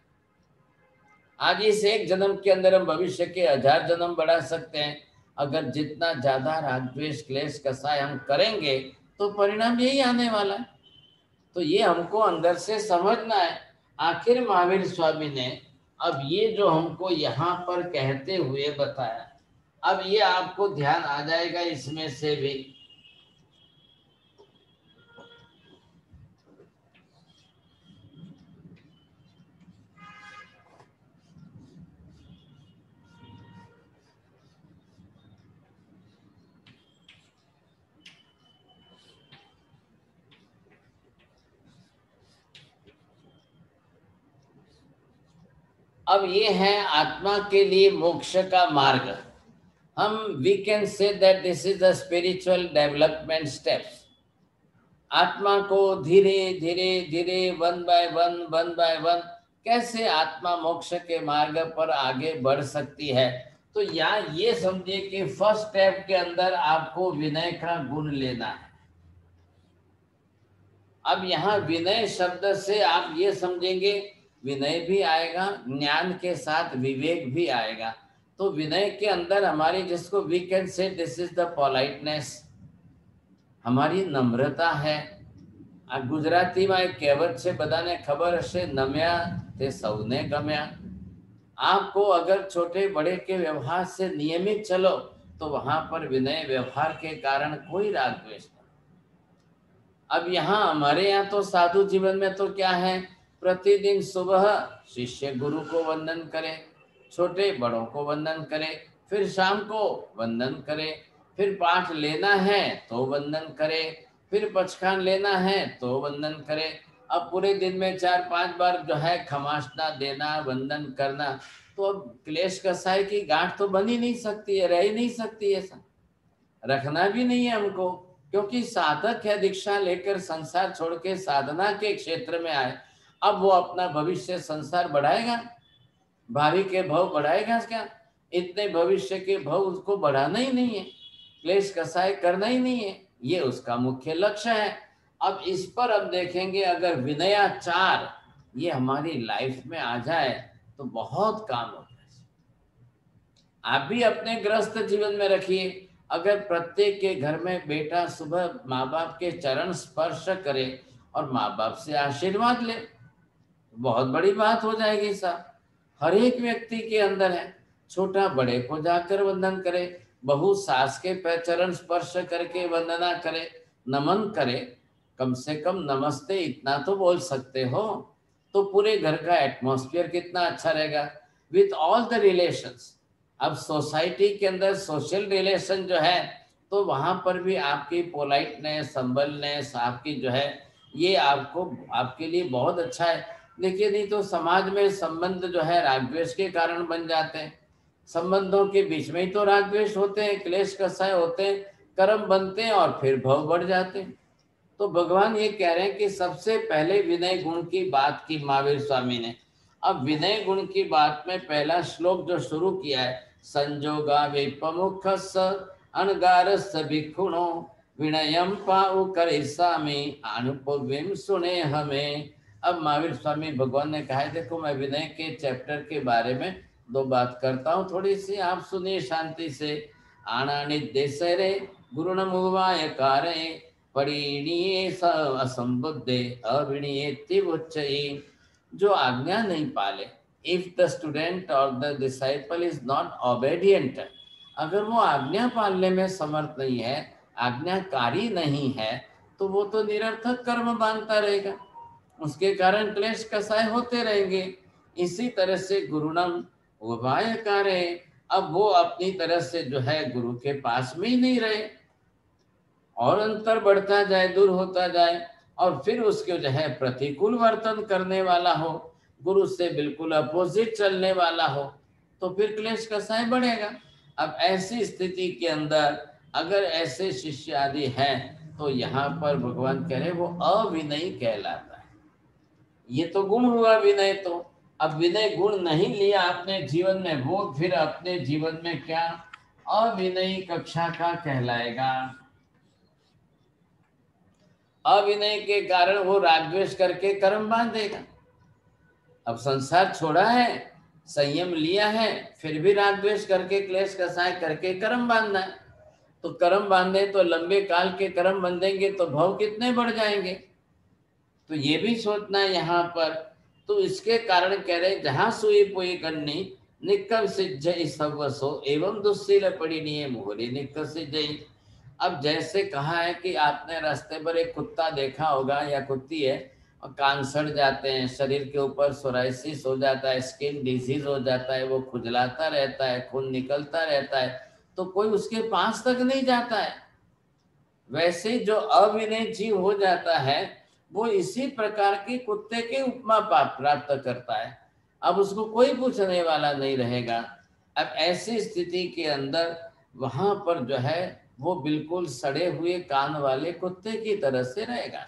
आज इस एक जन्म के अंदर हम भविष्य के 1000 जन्म बढ़ा सकते हैं। अगर जितना ज्यादा राग द्वेष क्लेश कसाय हम करेंगे तो परिणाम यही आने वाला है। तो ये हमको अंदर से समझना है। आखिर महावीर स्वामी ने अब ये जो हमको यहाँ पर कहते हुए बताया, अब ये आपको ध्यान आ जाएगा इसमें से भी। अब ये है आत्मा के लिए मोक्ष का मार्ग। हम we can say that this is the spiritual development steps. आत्मा को धीरे धीरे धीरे वन बाय वन कैसे आत्मा मोक्ष के मार्ग पर आगे बढ़ सकती है। तो यहाँ ये समझिए कि फर्स्ट स्टेप के अंदर आपको विनय का गुण लेना है। अब यहाँ विनय शब्द से आप ये समझेंगे, विनय भी आएगा, ज्ञान के साथ विवेक भी आएगा। तो विनय के अंदर हमारी, जिसको we can say this is the politeness, हमारी नम्रता है। आ गुजराती में एक कહેવત છે, બધાને ખબર હશે, નમ્યા તે સૌને ગમ્યા। आपको अगर छोटे बड़े के व्यवहार से नियमित चलो तो वहां पर विनय व्यवहार के कारण कोई राग द्वेष नहीं। अब यहाँ हमारे यहाँ तो साधु जीवन में तो क्या है, प्रतिदिन सुबह शिष्य गुरु को वंदन करे, छोटे बड़ों को वंदन करे, फिर शाम को वंदन करे, फिर पाठ लेना है तो वंदन करे, फिर पचखान लेना है तो वंदन करे। अब पूरे दिन में 4-5 बार जो है खमासना देना, वंदन करना, तो अब क्लेश कसाय की गांठ तो बन ही नहीं सकती है, रह ही नहीं सकती है। ऐसा रखना भी नहीं है हमको, क्योंकि साधक है, दीक्षा लेकर संसार छोड़ के साधना के क्षेत्र में आए। अब वो अपना भविष्य संसार बढ़ाएगा, भावी के भव बढ़ाएगा क्या? इतने भविष्य के भव उसको बढ़ाना ही नहीं है, क्लेश कसाय करना ही नहीं है, ये उसका मुख्य लक्ष्य है। अब इस पर हम देखेंगे, अगर विनयाचार ये हमारी लाइफ में आ जाए तो बहुत काम होता है। आप भी अपने गृहस्थ जीवन में रखिए, अगर प्रत्येक के घर में बेटा सुबह माँ बाप के चरण स्पर्श करे और माँ बाप से आशीर्वाद ले, बहुत बड़ी बात हो जाएगी साहब। हर एक व्यक्ति के अंदर है, छोटा बड़े को जाकर वंदन करे, बहू सास के चरण स्पर्श करके वंदना करे, नमन करे, कम से कम नमस्ते इतना तो बोल सकते हो, तो पूरे घर का एटमॉस्फेयर कितना अच्छा रहेगा। विथ ऑल द रिलेशंस, अब सोसाइटी के अंदर सोशल रिलेशन जो है, तो वहां पर भी आपकी पोलाइटनेस, संबलनेस, आपकी जो है ये आपको आपके लिए बहुत अच्छा है। देखिए, नहीं तो समाज में संबंध जो है राग द्वेष के कारण बन जाते हैं। संबंधों के बीच में ही तो राग द्वेष होते हैं, क्लेश कसाय होते हैं, कर्म बनते हैं और फिर भव बढ़ जाते हैं। तो भगवान ये कह रहे हैं कि सबसे पहले विनय गुण की बात की महावीर स्वामी ने। अब विनय गुण की बात में पहला श्लोक जो शुरू किया है, संजोगा विपमुख अनगारस भिक्षुणो विनयम पाउ करिष्यामि अनुपविम सुने हमें। अब महावीर स्वामी भगवान ने कहा है, देखो मैं विनय के चैप्टर के बारे में दो बात करता हूँ, थोड़ी सी आप सुनिए शांति से। आना निर्देशरे गुरुण मुवाय कारणे परिणीये असंबुद्धे अविणीयेति उच्चये। जो आज्ञा नहीं पाले, इफ द स्टूडेंट और the disciple is not obedient, अगर वो आज्ञा पालने में समर्थ नहीं है, आज्ञाकारी नहीं है, तो वो तो निरर्थक कर्म बांधता रहेगा, उसके कारण क्लेश कसाय होते रहेंगे। इसी तरह से गुरुणम उपाय कार्य, अब वो अपनी तरह से जो है गुरु के पास में ही नहीं रहे और अंतर बढ़ता जाए, दूर होता जाए, और फिर उसके जो है प्रतिकूल वर्तन करने वाला हो, गुरु से बिल्कुल अपोजिट चलने वाला हो, तो फिर क्लेश कसाय बढ़ेगा। अब ऐसी स्थिति के अंदर अगर ऐसे शिष्य आदि हैं, तो यहाँ पर भगवान कह रहे वो अविनयी कहलाता है। ये तो गुण हुआ विनय। तो अब विनय गुण नहीं लिया आपने जीवन में, वो फिर अपने जीवन में क्या अविनयी कक्षा का कहलाएगा। अविनय के कारण वो रागद्वेष करके कर्म बांधेगा। अब संसार छोड़ा है, संयम लिया है, फिर भी रागद्वेष करके क्लेश कसाय करके कर्म बांधना है। तो कर्म बांधे तो लंबे काल के कर्म बंधेंगे तो भव कितने बढ़ जाएंगे, तो ये भी सोचना है यहाँ पर। तो इसके कारण कह रहे जहां सुई पुई करनी निकम सिज्जई सवसो एवं दुस्सील पड़ी मोहरी निकल सिज्जई। अब जैसे कहा है कि आपने रास्ते पर एक कुत्ता देखा होगा या कुत्ती है, और कान सड़ जाते हैं, शरीर के ऊपर सोराइसिस हो जाता है, स्किन डिजीज हो जाता है, वो खुजलाता रहता है, खून निकलता रहता है, तो कोई उसके पास तक नहीं जाता है। वैसे जो अविनय जीव हो जाता है, वो इसी प्रकार के कुत्ते के उपमा प्राप्त करता है। अब उसको कोई पूछने वाला नहीं रहेगा। अब ऐसी स्थिति के अंदर वहां पर जो है वो बिल्कुल सड़े हुए कान वाले कुत्ते की तरह से रहेगा।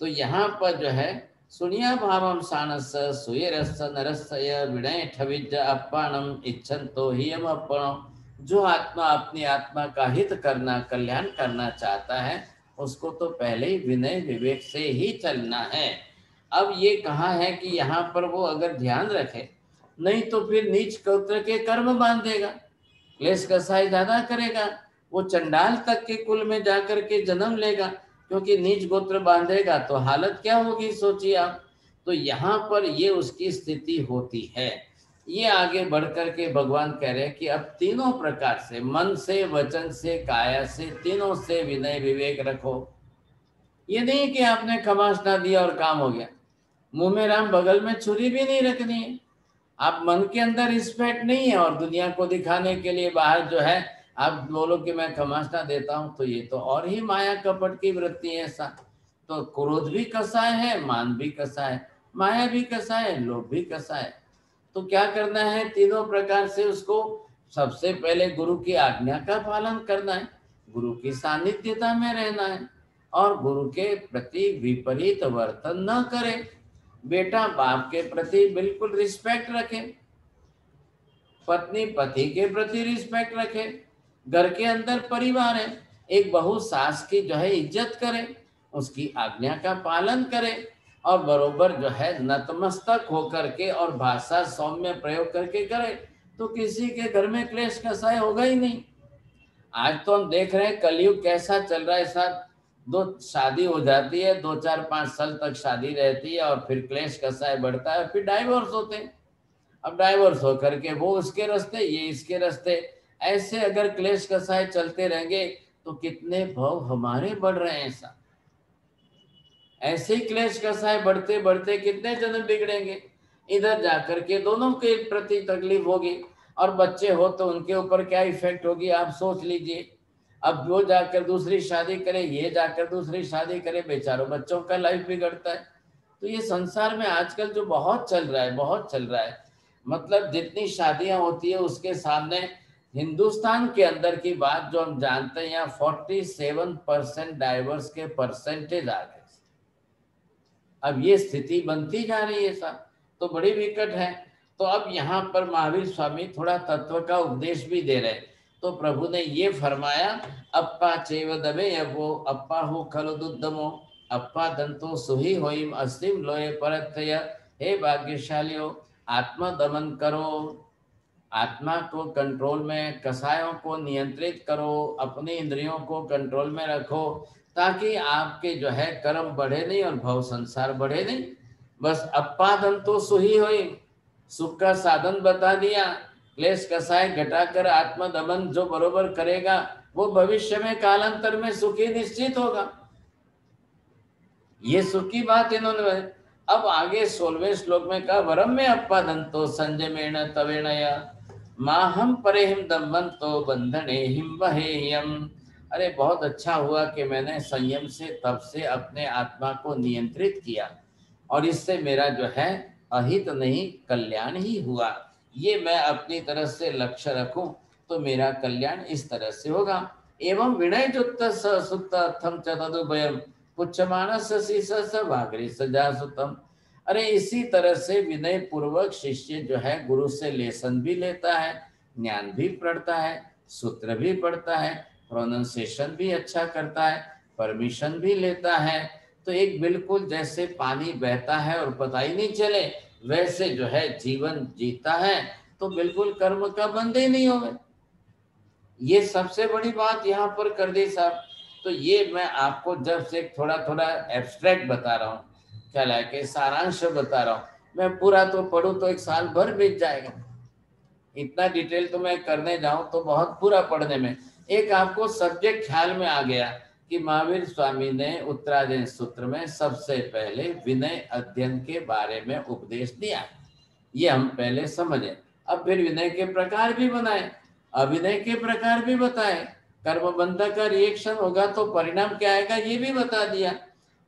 तो यहाँ पर जो है सुनिया भावम सानस सुयरस नरसय विनय ठविज अपानम इच्छन तो ही हम अपनम। जो आत्मा अपनी आत्मा का हित करना, कल्याण करना चाहता है, उसको तो पहले ही विनय विवेक से ही चलना है। अब ये कहा है कि यहाँ पर वो अगर ध्यान रखे, नहीं तो फिर नीच गोत्र के कर्म बांधेगा, क्लेश कसाई ज्यादा करेगा, वो चंडाल तक के कुल में जाकर के जन्म लेगा, क्योंकि नीच गोत्र बांधेगा तो हालत क्या होगी सोचिए आप। तो यहाँ पर ये उसकी स्थिति होती है। ये आगे बढ़ करके भगवान कह रहे हैं कि अब तीनों प्रकार से, मन से, वचन से, काया से, तीनों से विनय विवेक रखो। ये नहीं कि आपने खमासना दिया और काम हो गया। मुंह में राम, बगल में छुरी भी नहीं रखनी है। आप मन के अंदर रिस्पेक्ट नहीं है और दुनिया को दिखाने के लिए बाहर जो है आप बोलो कि मैं खमासना देता हूं, तो ये तो और ही माया कपट की वृत्ति है। ऐसा तो क्रोध भी कसा है, मान भी कसा है, माया भी कसा है, लोभ भी कसा है। तो क्या करना है, तीनों प्रकार से उसको सबसे पहले गुरु की आज्ञा का पालन करना है, गुरु की सानिध्यता में रहना है, और गुरु के प्रति विपरीत वर्तन न करे। बेटा बाप के प्रति बिल्कुल रिस्पेक्ट रखे, पत्नी पति के प्रति रिस्पेक्ट रखे, घर के अंदर परिवार है, एक बहू सास की जो है इज्जत करे, उसकी आज्ञा का पालन करे, और बरोबर जो है नतमस्तक होकर के और भाषा सौम्य प्रयोग करके करे, तो किसी के घर में क्लेश कसाय होगा ही नहीं। आज तो हम देख रहे हैं कलयुग कैसा चल रहा है। साथ दो शादी हो जाती है, 2 4 5 साल तक शादी रहती है, और फिर क्लेश कसाय बढ़ता है, फिर डाइवोर्स होते हैं। अब डाइवोर्स होकर के वो उसके रास्ते, ये इसके रास्ते, ऐसे अगर क्लेश कसाय चलते रहेंगे तो कितने भाव हमारे बढ़ रहे हैं। ऐसा ऐसे ही क्लेश कसाय बढ़ते बढ़ते कितने जन्म बिगड़ेंगे, इधर जाकर के दोनों के प्रति तकलीफ होगी, और बच्चे हो तो उनके ऊपर क्या इफेक्ट होगी आप सोच लीजिए। अब वो जाकर दूसरी शादी करे, ये जाकर दूसरी शादी करे, बेचारों बच्चों का लाइफ बिगड़ता है। तो ये संसार में आजकल जो बहुत चल रहा है, बहुत चल रहा है, मतलब जितनी शादियां होती है उसके सामने हिंदुस्तान के अंदर की बात जो हम जानते हैं, यहाँ 47% डाइवर्स के परसेंटेज आ गए। अब ये स्थिति बनती जा रही है साहब, तो बड़ी विकट है। तो अब यहाँ पर महावीर स्वामी थोड़ा तत्व का उपदेश भी दे रहे। तो प्रभु ने ये फरमाया, अप्पा चैव दमे वो अप्पा हो खलु दुद्दमो अप्पा दंतो सुही होइम अस्तिम लोए परतय। हे भाग्यशालियों, आत्मा दमन करो, आत्मा को कंट्रोल में, कसायों को नियंत्रित करो, अपनी इंद्रियों को कंट्रोल में रखो, ताकि आपके जो है कर्म बढ़े नहीं और भव संसार बढ़े नहीं। बस अपादन तो सुही होई, सुख का साधन बता दिया। क्लेश कसाय घटाकर आत्मा दमन जो बरोबर करेगा वो भविष्य में कालांतर में सुखी निश्चित होगा। ये सुख की बात इन्होंने। अब आगे 16वें श्लोक में कहा, वरम में अपादंतो संयमेण तवेण माहम परेहिम दम्बंतो बंधने हिम वहेयम। अरे बहुत अच्छा हुआ कि मैंने संयम से तब से अपने आत्मा को नियंत्रित किया और इससे मेरा जो है अहित नहीं कल्याण ही हुआ। ये मैं अपनी तरफ से लक्ष्य रखूं तो मेरा कल्याण इस तरह से होगा। एवं विनय जुक्त सुत अर्थम च तदुभयम पुच्छमानस शीस भागरी सजा सुतम। अरे इसी तरह से विनय पूर्वक शिष्य जो है गुरु से लेसन भी लेता है, ज्ञान भी पढ़ता है, सूत्र भी पढ़ता है, प्रोनाउंसिएशन भी अच्छा करता है, परमिशन भी लेता है। तो एक बिल्कुल जैसे पानी बहता है और पता ही नहीं चले, वैसे जो है जीवन जीता है, तो बिल्कुल कर्म का बंध ही नहीं होगा। ये सबसे बड़ी बात यहाँ पर कर दी साहब। तो ये मैं आपको जब से थोड़ा थोड़ा एब्स्ट्रैक्ट बता रहा हूँ, ख्याल है कि सारांश बता रहा हूँ। मैं पूरा तो पढ़ूँ तो एक साल भर बीत जाएगा, इतना डिटेल तो मैं करने जाऊं तो बहुत पूरा पढ़ने में। एक आपको सब्जेक्ट ख्याल में आ गया कि महावीर स्वामी ने उत्तरायण सूत्र में सबसे पहले विनय अध्ययन के बारे में उपदेश दिया, ये हम पहले समझे। अब फिर विनय के प्रकार भी बनाए, अविनय के प्रकार भी बताए, कर्म बंधक का रिएक्शन होगा तो परिणाम क्या आएगा ये भी बता दिया।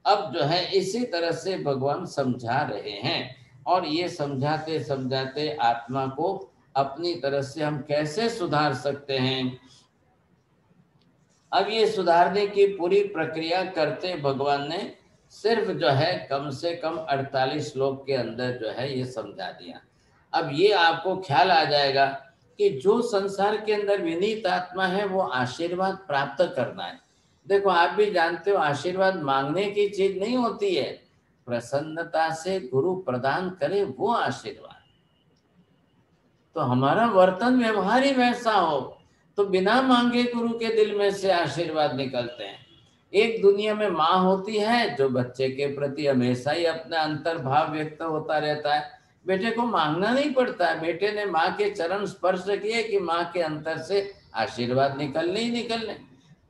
अब जो है इसी तरह से भगवान समझा रहे हैं और ये समझाते समझाते आत्मा को अपनी तरह से हम कैसे सुधार सकते हैं। अब ये सुधारने की पूरी प्रक्रिया करते भगवान ने सिर्फ जो है कम से कम 48 श्लोक के अंदर जो है ये समझा दिया। अब ये आपको ख्याल आ जाएगा कि जो संसार के अंदर विनीत आत्मा है वो आशीर्वाद प्राप्त करना है। देखो आप भी जानते हो आशीर्वाद मांगने की चीज नहीं होती है, प्रसन्नता से गुरु प्रदान करे वो आशीर्वाद। तो हमारा वर्तन व्यवहार ही वैसा हो तो बिना मांगे गुरु के दिल में से आशीर्वाद निकलते हैं। एक दुनिया में माँ होती है जो बच्चे के प्रति हमेशा ही अपना अंतर्भाव व्यक्त होता रहता है, बेटे को मांगना नहीं पड़ता है, बेटे ने माँ के चरण स्पर्श किए कि माँ के अंतर से आशीर्वाद निकलने ही निकलने,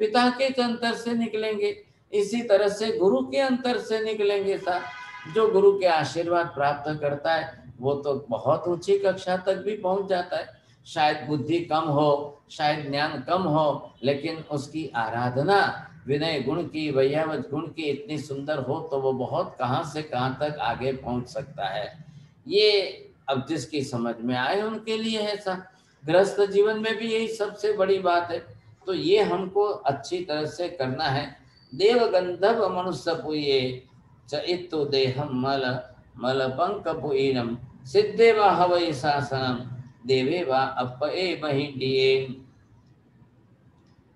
पिता के अंतर से निकलेंगे, इसी तरह से गुरु के अंतर से निकलेंगे। साथ जो गुरु के आशीर्वाद प्राप्त करता है वो तो बहुत ऊंची कक्षा तक भी पहुंच जाता है। शायद बुद्धि कम हो, शायद ज्ञान कम हो, लेकिन उसकी आराधना विनय गुण की, वैयावत गुण की इतनी सुंदर हो तो वो बहुत कहाँ से कहाँ तक आगे पहुंच सकता है। ये अब जिसकी समझ में आए उनके लिए है। ऐसा गृहस्थ जीवन में भी यही सबसे बड़ी बात है। तो ये हमको अच्छी तरह से करना है। देव गंधर्व मनुष्य पुये चइत्तु देहम मल मल पंकपुईनम सिद्धे व हवै शासनम देवे व अपए महिडिये।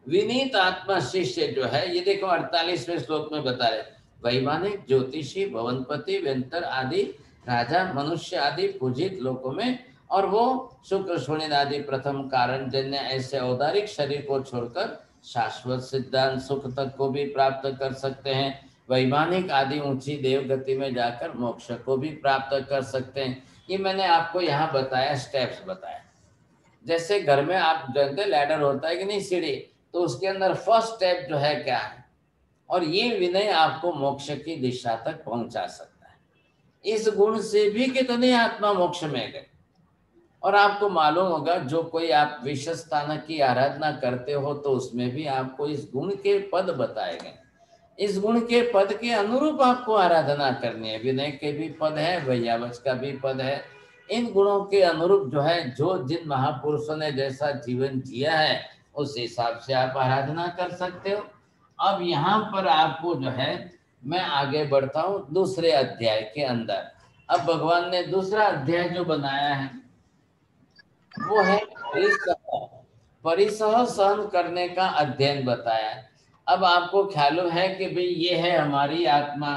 विनीत आत्मा शिष्य जो है, ये देखो 48वें श्लोक में बता रहे, वैमानिक ज्योतिषी भवनपति व्यंतर आदि राजा मनुष्य आदि पूजित लोकों में, और वो शुक्र शोणित आदि प्रथम कारण जन्य ऐसे औदारिक शरीर को छोड़कर शाश्वत सिद्धांत सुख तक को भी प्राप्त कर सकते हैं। वैमानिक आदि ऊंची देव गति में जाकर मोक्ष को भी प्राप्त कर सकते हैं। ये मैंने आपको यहाँ बताया, स्टेप्स बताया। जैसे घर में आप जानते लैडर होता है कि नहीं, सीढ़ी, तो उसके अंदर फर्स्ट स्टेप जो है क्या है, और ये विनय आपको मोक्ष की दिशा तक पहुंचा सकता है। इस गुण से भी कितने आत्मा मोक्ष में गए और आपको मालूम होगा, जो कोई आप विशेष स्थान की आराधना करते हो तो उसमें भी आपको इस गुण के पद बताए गए। इस गुण के पद के अनुरूप आपको आराधना करनी है। विनय के भी पद है, वैयावच का भी पद है। इन गुणों के अनुरूप जो है, जो जिन महापुरुषों ने जैसा जीवन जिया है उस हिसाब से आप आराधना कर सकते हो। अब यहाँ पर आपको जो है, मैं आगे बढ़ता हूँ दूसरे अध्याय के अंदर। अब भगवान ने दूसरा अध्याय जो बनाया है वो है परिसह। परिसह सहन करने का अध्ययन बताया है। अब आपको ख्याल है कि भाई ये है हमारी आत्मा।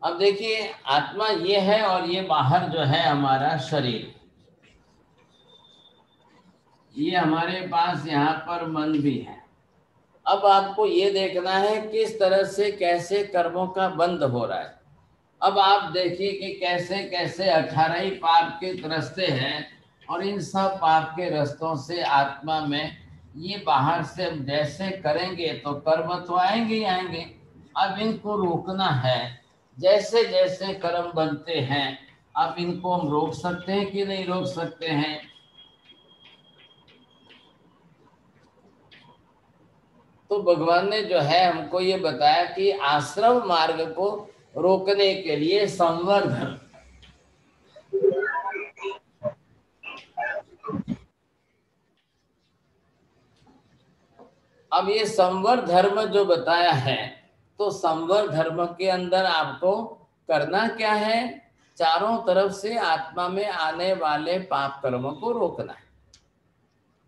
अब देखिए, आत्मा ये है और ये बाहर जो है हमारा शरीर, ये हमारे पास यहाँ पर मन भी है। अब आपको ये देखना है किस तरह से कैसे कर्मों का बंध हो रहा है। अब आप देखिए कि कैसे कैसे 18 ही पाप के रास्ते हैं, और इन सब पाप के रास्तों से आत्मा में ये बाहर से हम जैसे करेंगे तो कर्म तो आएंगे ही आएंगे। अब इनको रोकना है। जैसे जैसे कर्म बनते हैं, अब इनको हम रोक सकते हैं कि नहीं रोक सकते हैं? तो भगवान ने जो है हमको ये बताया कि आश्रम मार्ग को रोकने के लिए संवर्धन। अब ये संवर धर्म जो बताया है, तो संवर धर्म के अंदर आपको करना क्या है? चारों तरफ से आत्मा में आने वाले पाप कर्मों को रोकना है।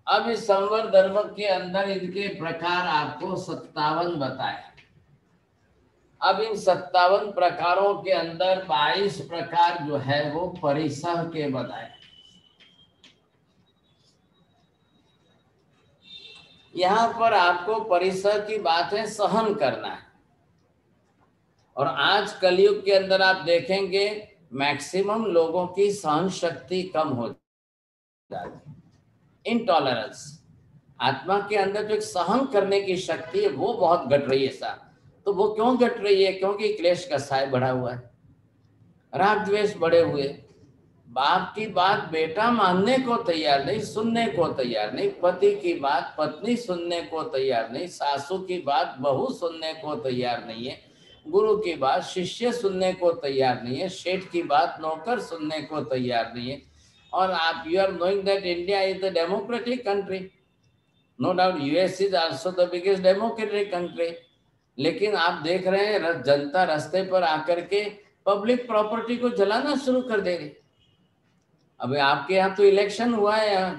अब इस संवर धर्म के अंदर इनके प्रकार आपको 57 बताए। अब इन 57 प्रकारों के अंदर 22 प्रकार जो है वो परिसह के बताए। यहाँ पर आपको परिसर की बात है, सहन करना है। और आज कलयुग के अंदर आप देखेंगे मैक्सिमम लोगों की सहन शक्ति कम हो जाती, इनटॉलरेंस। आत्मा के अंदर जो एक सहन करने की शक्ति है वो बहुत घट रही है साहब। तो वो क्यों घट रही है? क्योंकि क्लेश का साय बढ़ा हुआ है, राग द्वेष बढ़े हुए। बाप की बात बेटा मानने को तैयार नहीं, सुनने को तैयार नहीं। पति की बात पत्नी सुनने को तैयार नहीं। सासू की बात बहू सुनने को तैयार नहीं है। गुरु की बात शिष्य सुनने को तैयार नहीं है। सेठ की बात नौकर सुनने को तैयार नहीं है। और आप, you are knowing that India is the democratic country, no doubt US is also the biggest democratic country. लेकिन आप देख रहे हैं जनता रास्ते पर आकर के पब्लिक प्रॉपर्टी को जलाना शुरू कर दे रही। अभी आपके यहाँ तो इलेक्शन हुआ है,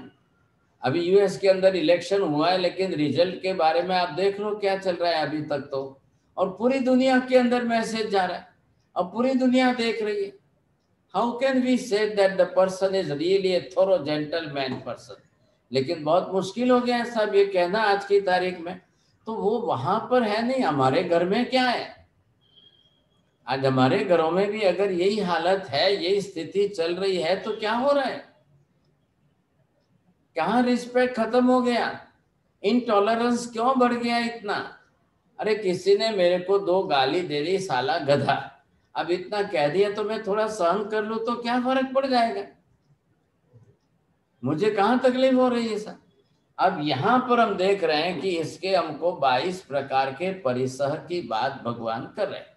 अभी यूएस के अंदर इलेक्शन हुआ है, लेकिन रिजल्ट के बारे में आप देख लो क्या चल रहा है अभी तक तो। और पूरी दुनिया के अंदर मैसेज जा रहा है, और पूरी दुनिया देख रही है। How can we say that the person is really a thorough gentleman person? लेकिन बहुत मुश्किल हो गया है साहब ये कहना आज की तारीख में। तो वो वहां पर है नहीं। हमारे घर में क्या है? आज हमारे घरों में भी अगर यही हालत है, यही स्थिति चल रही है, तो क्या हो रहा है? कहाँ रिस्पेक्ट खत्म हो गया? इनटॉलरेंस क्यों बढ़ गया इतना? अरे किसी ने मेरे को 2 गाली दे दी, साला गधा, अब इतना कह दिया तो मैं थोड़ा सहन कर लूं तो क्या फर्क पड़ जाएगा? मुझे कहाँ तकलीफ हो रही है सर? अब यहाँ पर हम देख रहे हैं कि इसके हमको 22 प्रकार के परिसह की बात भगवान कर रहे हैं।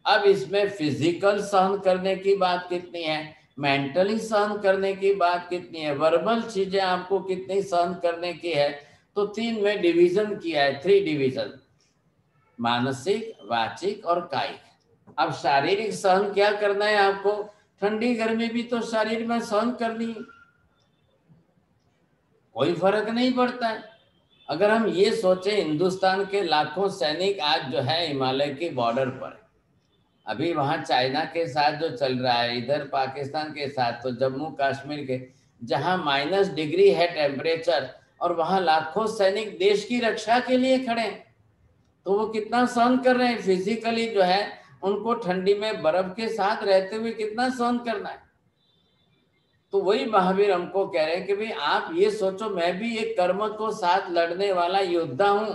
अब इसमें फिजिकल सहन करने की बात कितनी है, मेंटली सहन करने की बात कितनी है, वर्बल चीजें आपको कितनी सहन करने की है, तो 3 में डिवीजन किया है, 3 डिवीजन, मानसिक, वाचिक और कायिक। अब शारीरिक सहन क्या करना है आपको? ठंडी गर्मी भी तो शरीर में सहन करनी है, कोई फर्क नहीं पड़ता है। अगर हम ये सोचे, हिंदुस्तान के लाखों सैनिक आज जो है हिमालय के बॉर्डर पर, अभी वहाँ चाइना के साथ जो चल रहा है, इधर पाकिस्तान के साथ, तो जम्मू कश्मीर के जहाँ -डिग्री है टेम्परेचर, और वहाँ लाखों सैनिक देश की रक्षा के लिए खड़े हैं, तो वो कितना सहन कर रहे हैं फिजिकली जो है, उनको ठंडी में बर्फ के साथ रहते हुए कितना सहन करना है। तो वही महावीर हमको कह रहे हैं कि भाई आप ये सोचो, मैं भी एक कर्म को साथ लड़ने वाला योद्धा हूं,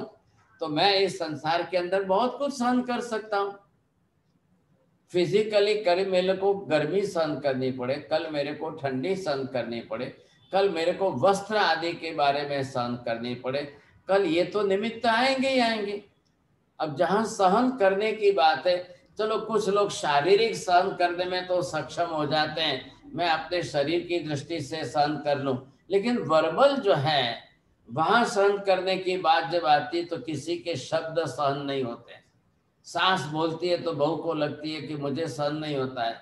तो मैं इस संसार के अंदर बहुत कुछ सहन कर सकता हूं। फिजिकली कल मेरे को गर्मी सहन करनी पड़े, कल मेरे को ठंडी सहन करनी पड़े, कल मेरे को वस्त्र आदि के बारे में सहन करनी पड़े, कल ये तो निमित्त आएंगे ही आएंगे। अब जहां सहन करने की बात है, चलो कुछ लोग शारीरिक सहन करने में तो सक्षम हो जाते हैं, मैं अपने शरीर की दृष्टि से सहन कर लूं, लेकिन वर्बल जो है वहां सहन करने की बात जब आती है तो किसी के शब्द सहन नहीं होते। सास बोलती है तो बहू को लगती है कि मुझे सहन नहीं होता है,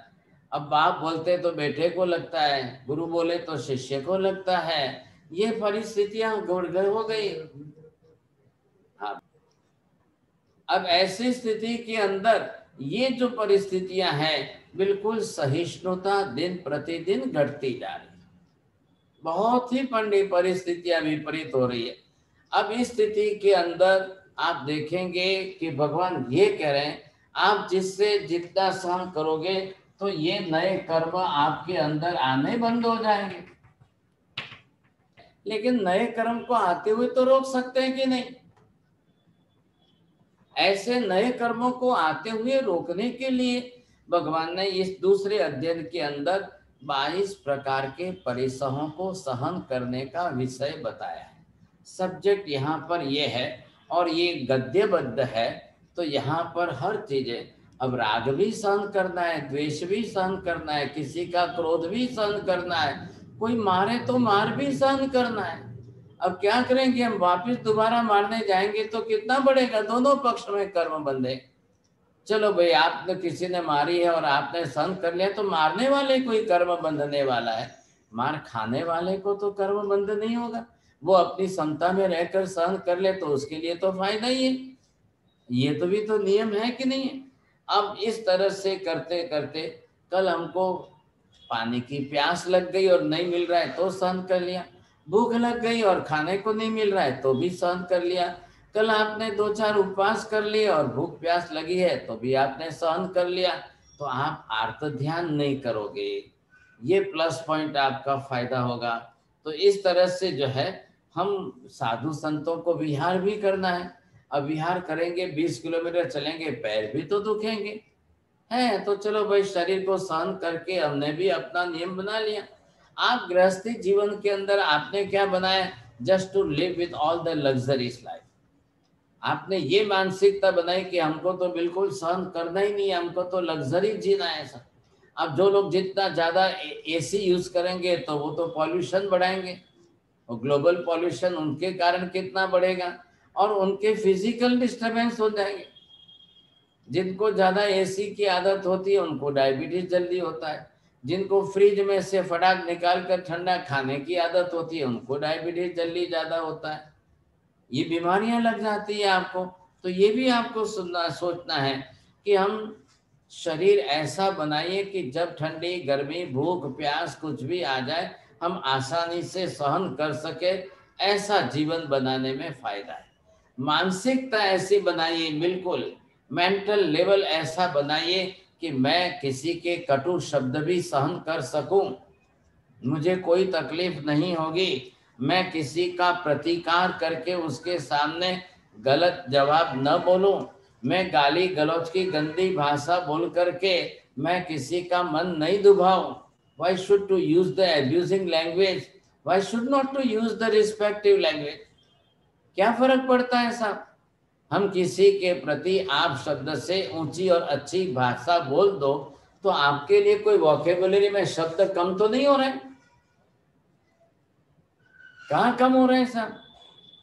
अब बाप बोलते तो बेटे को लगता है, गुरु बोले तो शिष्य को लगता है। ये परिस्थितियां गुड़ हो गई। हाँ, अब ऐसी स्थिति के अंदर ये जो परिस्थितियां हैं, बिल्कुल सहिष्णुता दिन प्रतिदिन घटती जा रही है, बहुत ही परिस्थितियां विपरीत हो रही है। अब इस स्थिति के अंदर आप देखेंगे कि भगवान ये कह रहे हैं, आप जिससे जितना सहन करोगे तो ये नए कर्म आपके अंदर आने बंद हो जाएंगे। लेकिन नए कर्म को आते हुए तो रोक सकते हैं कि नहीं? ऐसे नए कर्मों को आते हुए रोकने के लिए भगवान ने इस दूसरे अध्ययन के अंदर 22 प्रकार के परिसहों को सहन करने का विषय बताया है। सब्जेक्ट यहाँ पर ये है और ये गद्यबद्ध है, तो यहाँ पर हर चीजें, अब राग भी सहन करना है, द्वेष भी सहन करना है, किसी का क्रोध भी सहन करना है, कोई मारे तो मार भी सहन करना है। अब क्या करेंगे, हम वापस दोबारा मारने जाएंगे तो कितना बढ़ेगा, दोनों पक्ष में कर्म बंधे। चलो भाई, आपने किसी ने मारी है और आपने सहन कर लिया, तो मारने वाले को ही कर्म बंधने वाला है, मार खाने वाले को तो कर्म बंध नहीं होगा। वो अपनी समता में रहकर सहन कर ले तो उसके लिए तो फायदा ही है। ये तो भी तो नियम है कि नहीं है? अब इस तरह से करते करते कल हमको पानी की प्यास लग गई और नहीं मिल रहा है तो सहन कर लिया, भूख लग गई और खाने को नहीं मिल रहा है तो भी सहन कर लिया, कल आपने 2-4 उपवास कर लिए और भूख प्यास लगी है तो भी आपने सहन कर लिया, तो आप आर्त ध्यान नहीं करोगे, ये प्लस पॉइंट आपका फायदा होगा। तो इस तरह से जो है, हम साधु संतों को विहार भी करना है। अब विहार करेंगे, 20 किलोमीटर चलेंगे, पैर भी तो दुखेंगे है, तो चलो भाई शरीर को सहन करके हमने भी अपना नियम बना लिया। आप गृहस्थी जीवन के अंदर आपने क्या बनाया, just to live with all the luxuries life. आपने ये मानसिकता बनाई कि हमको तो बिल्कुल सहन करना ही नहीं है, हमको तो लग्जरी जीना है सब। अब जो लोग जितना ज्यादा एसी यूज करेंगे तो वो तो पॉल्यूशन बढ़ाएंगे, और ग्लोबल पॉल्यूशन उनके कारण कितना बढ़ेगा, और उनके फिजिकल डिस्टर्बेंस हो जाएंगे। जिनको ज्यादा एसी की आदत होती है उनको डायबिटीज जल्दी होता है, जिनको फ्रिज में से फटाक निकाल कर ठंडा खाने की आदत होती है उनको डायबिटीज जल्दी ज्यादा होता है, ये बीमारियां लग जाती है आपको। तो ये भी आपको सुनना सोचना है कि हम शरीर ऐसा बनाइए कि जब ठंडी गर्मी भूख प्यास कुछ भी आ जाए हम आसानी से सहन कर सके, ऐसा जीवन बनाने में फायदा है। मानसिकता ऐसी बनाइए, बिल्कुल मेंटल लेवल ऐसा बनाइए कि मैं किसी के कटु शब्द भी सहन कर सकूं, मुझे कोई तकलीफ नहीं होगी, मैं किसी का प्रतिकार करके उसके सामने गलत जवाब न बोलूं, मैं गाली गलौज की गंदी भाषा बोल करके मैं किसी का मन नहीं दुभाऊं। Why should to use the abusing language? Why should not to use the respective language? क्या फर्क पड़ता है साहब, हम किसी के प्रति आप शब्द से ऊंची और अच्छी भाषा बोल दो तो आपके लिए कोई वोकेबुलरी में शब्द कम तो नहीं हो रहे हैं, कहाँ कम हो रहे हैं साहब?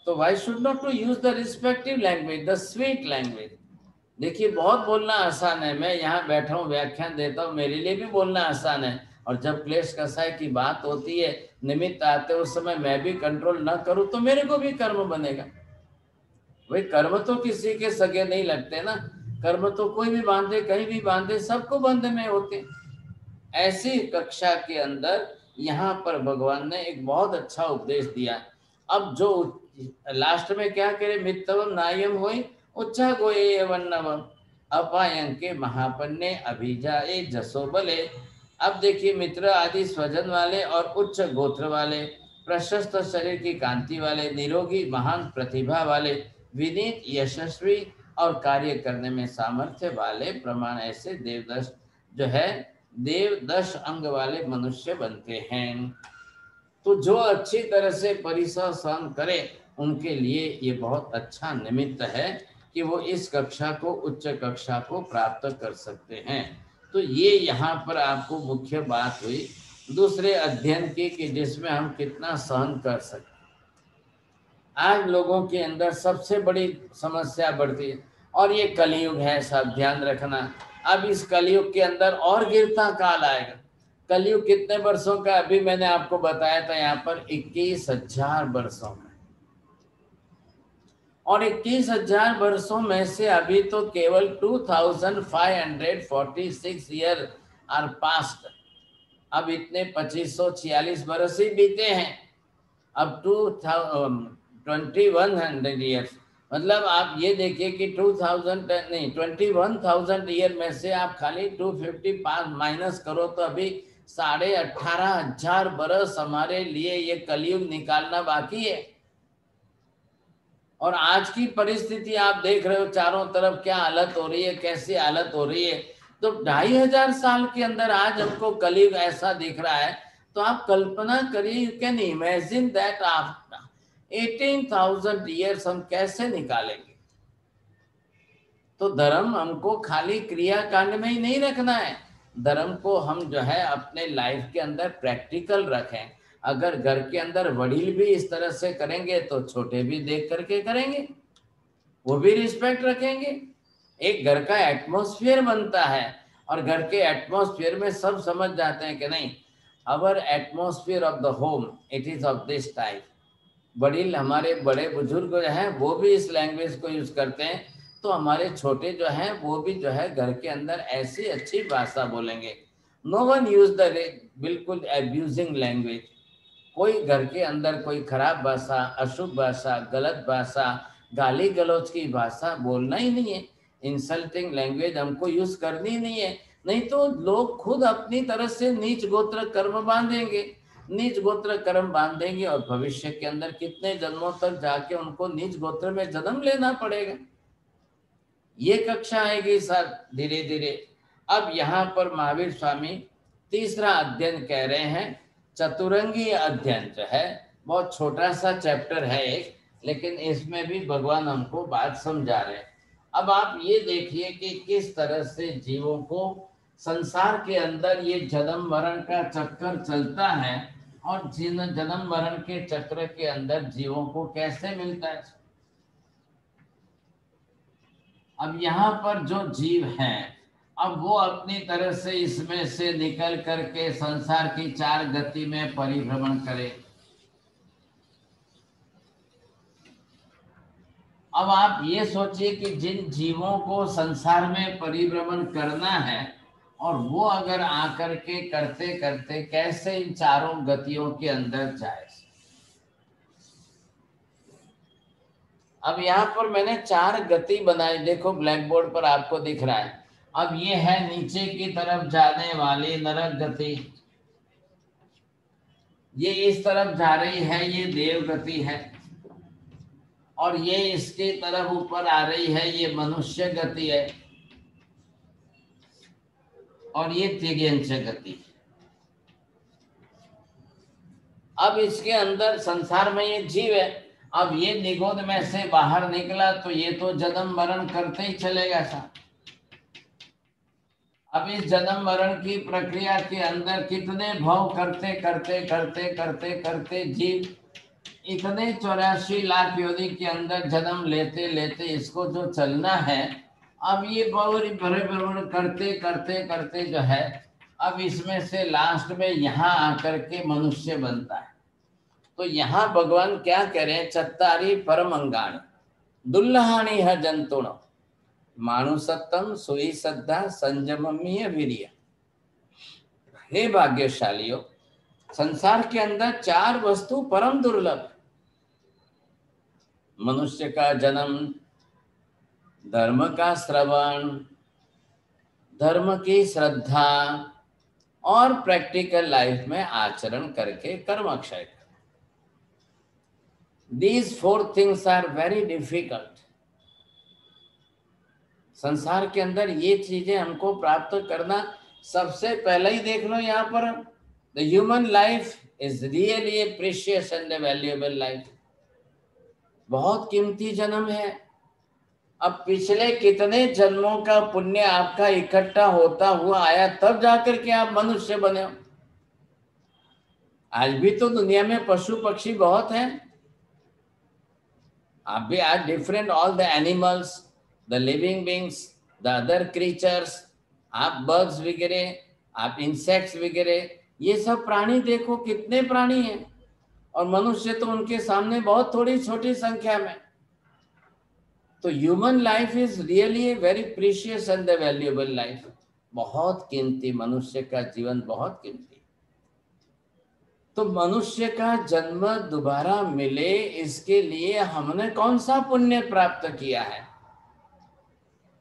तो why should not to use the respective language, the sweet language? देखिए, बहुत बोलना आसान है, मैं यहाँ बैठा हूँ व्याख्यान देता हूँ, मेरे लिए भी बोलना आसान है, और जब क्लेश कसाय की बात होती है, निमित्त आते उस समय मैं भी कंट्रोल न करूँ तो मेरे को भी कर्म बनेगा। भाई कर्म तो किसी के सगे नहीं लगते ना, कर्म तो कोई भी बांधे कहीं भी बांधे सबको बंध में होते। ऐसी कक्षा के अंदर यहाँ पर भगवान ने एक बहुत अच्छा उपदेश दिया। अब जो लास्ट में क्या करे, मित्तवम नायम होई उच्चा गोये वन्नवम अपायं के महापन्ने अभिजाए जसो बले। अब देखिए, मित्र आदि स्वजन वाले और उच्च गोत्र वाले, प्रशस्त शरीर की कांति वाले, निरोगी महान प्रतिभा वाले, विनीत यशस्वी और कार्य करने में सामर्थ्य वाले प्रमाण ऐसे देवदश जो है देव 10 अंग वाले मनुष्य बनते हैं। तो जो अच्छी तरह से परिसर सहन करे उनके लिए ये बहुत अच्छा निमित्त है कि वो इस कक्षा को, उच्च कक्षा को प्राप्त कर सकते हैं। तो ये यहाँ पर आपको मुख्य बात हुई दूसरे अध्ययन की कि जिसमें हम कितना सहन कर सकते। आज लोगों के अंदर सबसे बड़ी समस्या बढ़ती है, और ये कलयुग है, सब ध्यान रखना। अब इस कलयुग के अंदर और गिरता काल आएगा। कलयुग कितने वर्षों का, अभी मैंने आपको बताया था यहाँ पर 21,000 वर्षों का, और 21,000 वर्षों में से अभी तो केवल 2546 ईयर आर पास्ट। अब इतने 2546 वर्ष ही बीते हैं। अब 2100 ईयर्स, मतलब आप ये देखिए कि 21,000 ईयर में से आप खाली 255 माइनस करो तो अभी 18,500 बरस हमारे लिए ये कलयुग निकालना बाकी है। और आज की परिस्थिति आप देख रहे हो चारों तरफ क्या हालत हो रही है, कैसी हालत हो रही है। तो 2,500 साल के अंदर आज हमको कलयुग ऐसा दिख रहा है। तो आप कल्पना करिए, you can imagine that after 18,000 years हम कैसे निकालेंगे। तो धर्म हमको खाली क्रियाकांड में ही नहीं रखना है, धर्म को हम जो है अपने लाइफ के अंदर प्रैक्टिकल रखें। अगर घर के अंदर वडील भी इस तरह से करेंगे तो छोटे भी देख करके करेंगे, वो भी रिस्पेक्ट रखेंगे। एक घर का एटमॉस्फेयर बनता है, और घर के एटमॉस्फेयर में सब समझ जाते हैं कि नहीं, our atmosphere of the home it is of this type. वडील, हमारे बड़े बुजुर्ग जो हैं वो भी इस लैंग्वेज को यूज करते हैं, तो हमारे छोटे जो हैं वो भी जो है घर के अंदर ऐसी अच्छी भाषा बोलेंगे। नो वन यूज द बिल्कुल एब्यूजिंग लैंग्वेज। कोई घर के अंदर कोई खराब भाषा, अशुभ भाषा, गलत भाषा, गाली गलौज की भाषा बोलना ही नहीं है। इंसल्टिंग लैंग्वेज हमको यूज करनी नहीं है, नहीं तो लोग खुद अपनी तरफ से नीच गोत्र कर्म बांधेंगे, नीच गोत्र कर्म बांधेंगे, और भविष्य के अंदर कितने जन्मों तक जाके उनको नीच गोत्र में जन्म लेना पड़ेगा। ये कक्षा आएगी सर धीरे धीरे। अब यहाँ पर महावीर स्वामी तीसरा अध्ययन कह रहे हैं। चतुरंगी अध्ययन जो है बहुत छोटा सा चैप्टर है एक, लेकिन इसमें भी भगवान हमको बात समझा रहे हैं। अब आप ये देखिए कि किस तरह से जीवों को संसार के अंदर ये जन्म मरण का चक्कर चलता है, और जिन जन्म मरण के चक्र के अंदर जीवों को कैसे मिलता है। अब यहाँ पर जो जीव हैं, अब वो अपनी तरह से इसमें से निकल करके संसार की 4 गति में परिभ्रमण करे। अब आप ये सोचिए कि जिन जीवों को संसार में परिभ्रमण करना है, और वो अगर आकर के करते करते कैसे इन चारों गतियों के अंदर जाए। अब यहाँ पर मैंने 4 गति बनाई, देखो ब्लैक बोर्ड पर आपको दिख रहा है। अब ये है नीचे की तरफ जाने वाली नरक गति, ये इस तरफ जा रही है, ये देव गति है, और ये इसकी तरफ ऊपर आ रही है, ये मनुष्य गति है, और ये तिर्यंच गति। अब इसके अंदर संसार में ये जीव है, अब ये निगोद में से बाहर निकला तो ये तो जन्म मरण करते ही चलेगा साहब। अब इस जन्म मरण की प्रक्रिया के अंदर कितने भाव करते करते करते करते करते जीव इतने 84 लाख योनि के अंदर जन्म लेते लेते इसको जो चलना है, अब ये भ्रमण करते करते करते जो है, अब इसमें से लास्ट में यहाँ आकर के मनुष्य बनता है। तो यहाँ भगवान क्या कह रहे हैं, चत्तारी परमंगाणी दुल्लहानी है जंतुण मानुसत्तम सुई श्रद्धा संयममीय वीर्य। हे भाग्यशालियों, संसार के अंदर 4 वस्तु परम दुर्लभ। मनुष्य का जन्म, धर्म का श्रवण, धर्म की श्रद्धा, और प्रैक्टिकल लाइफ में आचरण करके कर्मक्षय करें। These 4 things are very difficult. संसार के अंदर ये चीजें हमको प्राप्त करना, सबसे पहले ही देख लो यहाँ पर, the human life is really A precious and valuable life. बहुत कीमती जन्म है। अब पिछले कितने जन्मों का पुण्य आपका इकट्ठा होता हुआ आया, तब जाकर के आप मनुष्य बने हो। आज भी तो दुनिया में पशु पक्षी बहुत हैं। आप भी आज different, all the animals, the living beings, the other creatures, आप बर्ड्स वगैरह, आप इंसेक्ट्स वगैरह, ये सब प्राणी देखो कितने प्राणी हैं, और मनुष्य तो उनके सामने बहुत थोड़ी छोटी संख्या में। तो human life is really a very precious and the valuable life. बहुत कीमती, मनुष्य का जीवन बहुत कीमती। तो मनुष्य का जन्म दोबारा मिले, इसके लिए हमने कौन सा पुण्य प्राप्त किया है?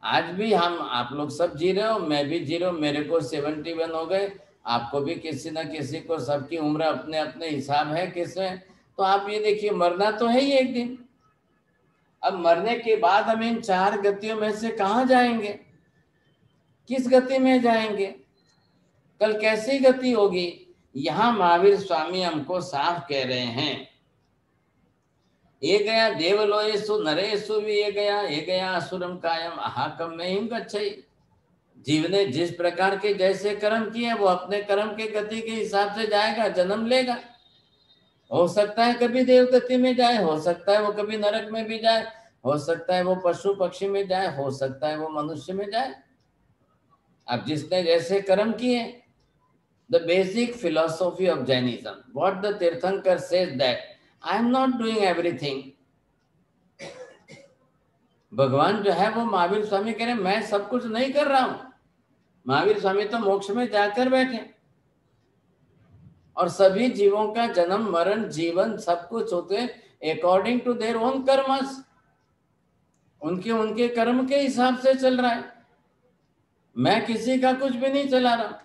आज भी हम, आप लोग सब जी रहे हो, मैं भी जी रहा हूँ, मेरे को 71 हो गए, आपको भी किसी न किसी को, सबकी उम्र अपने अपने हिसाब है किसमें। तो आप ये देखिए, मरना तो है ही एक दिन। अब मरने के बाद हम इन 4 गतियों में से कहाँ जाएंगे? किस गति में जाएंगे? कल कैसी गति होगी? यहां महावीर स्वामी हमको साफ कह रहे हैं, ये गया देवलोयेषु नरेषु भी ये गया असुरम कायम अहाकम में हिम गच्छई। जीव ने जिस प्रकार के जैसे कर्म किए, वो अपने कर्म के गति के हिसाब से जाएगा, जन्म लेगा। हो सकता है कभी देव गति में जाए, हो सकता है वो कभी नरक में भी जाए, हो सकता है वो पशु पक्षी में जाए, हो सकता है वो मनुष्य में जाए। अब जिसने जैसे कर्म किए, the basic philosophy of Jainism, what the Tirthankar says that I am not doing everything. भगवान जो है वो महावीर स्वामी कह रहे मैं सब कुछ नहीं कर रहा हूं। महावीर स्वामी तो मोक्ष में जाकर बैठे, और सभी जीवों का जन्म मरण जीवन सब कुछ होते according to their own karmas, उनके उनके कर्म के हिसाब से चल रहा है। मैं किसी का कुछ भी नहीं चला रहा।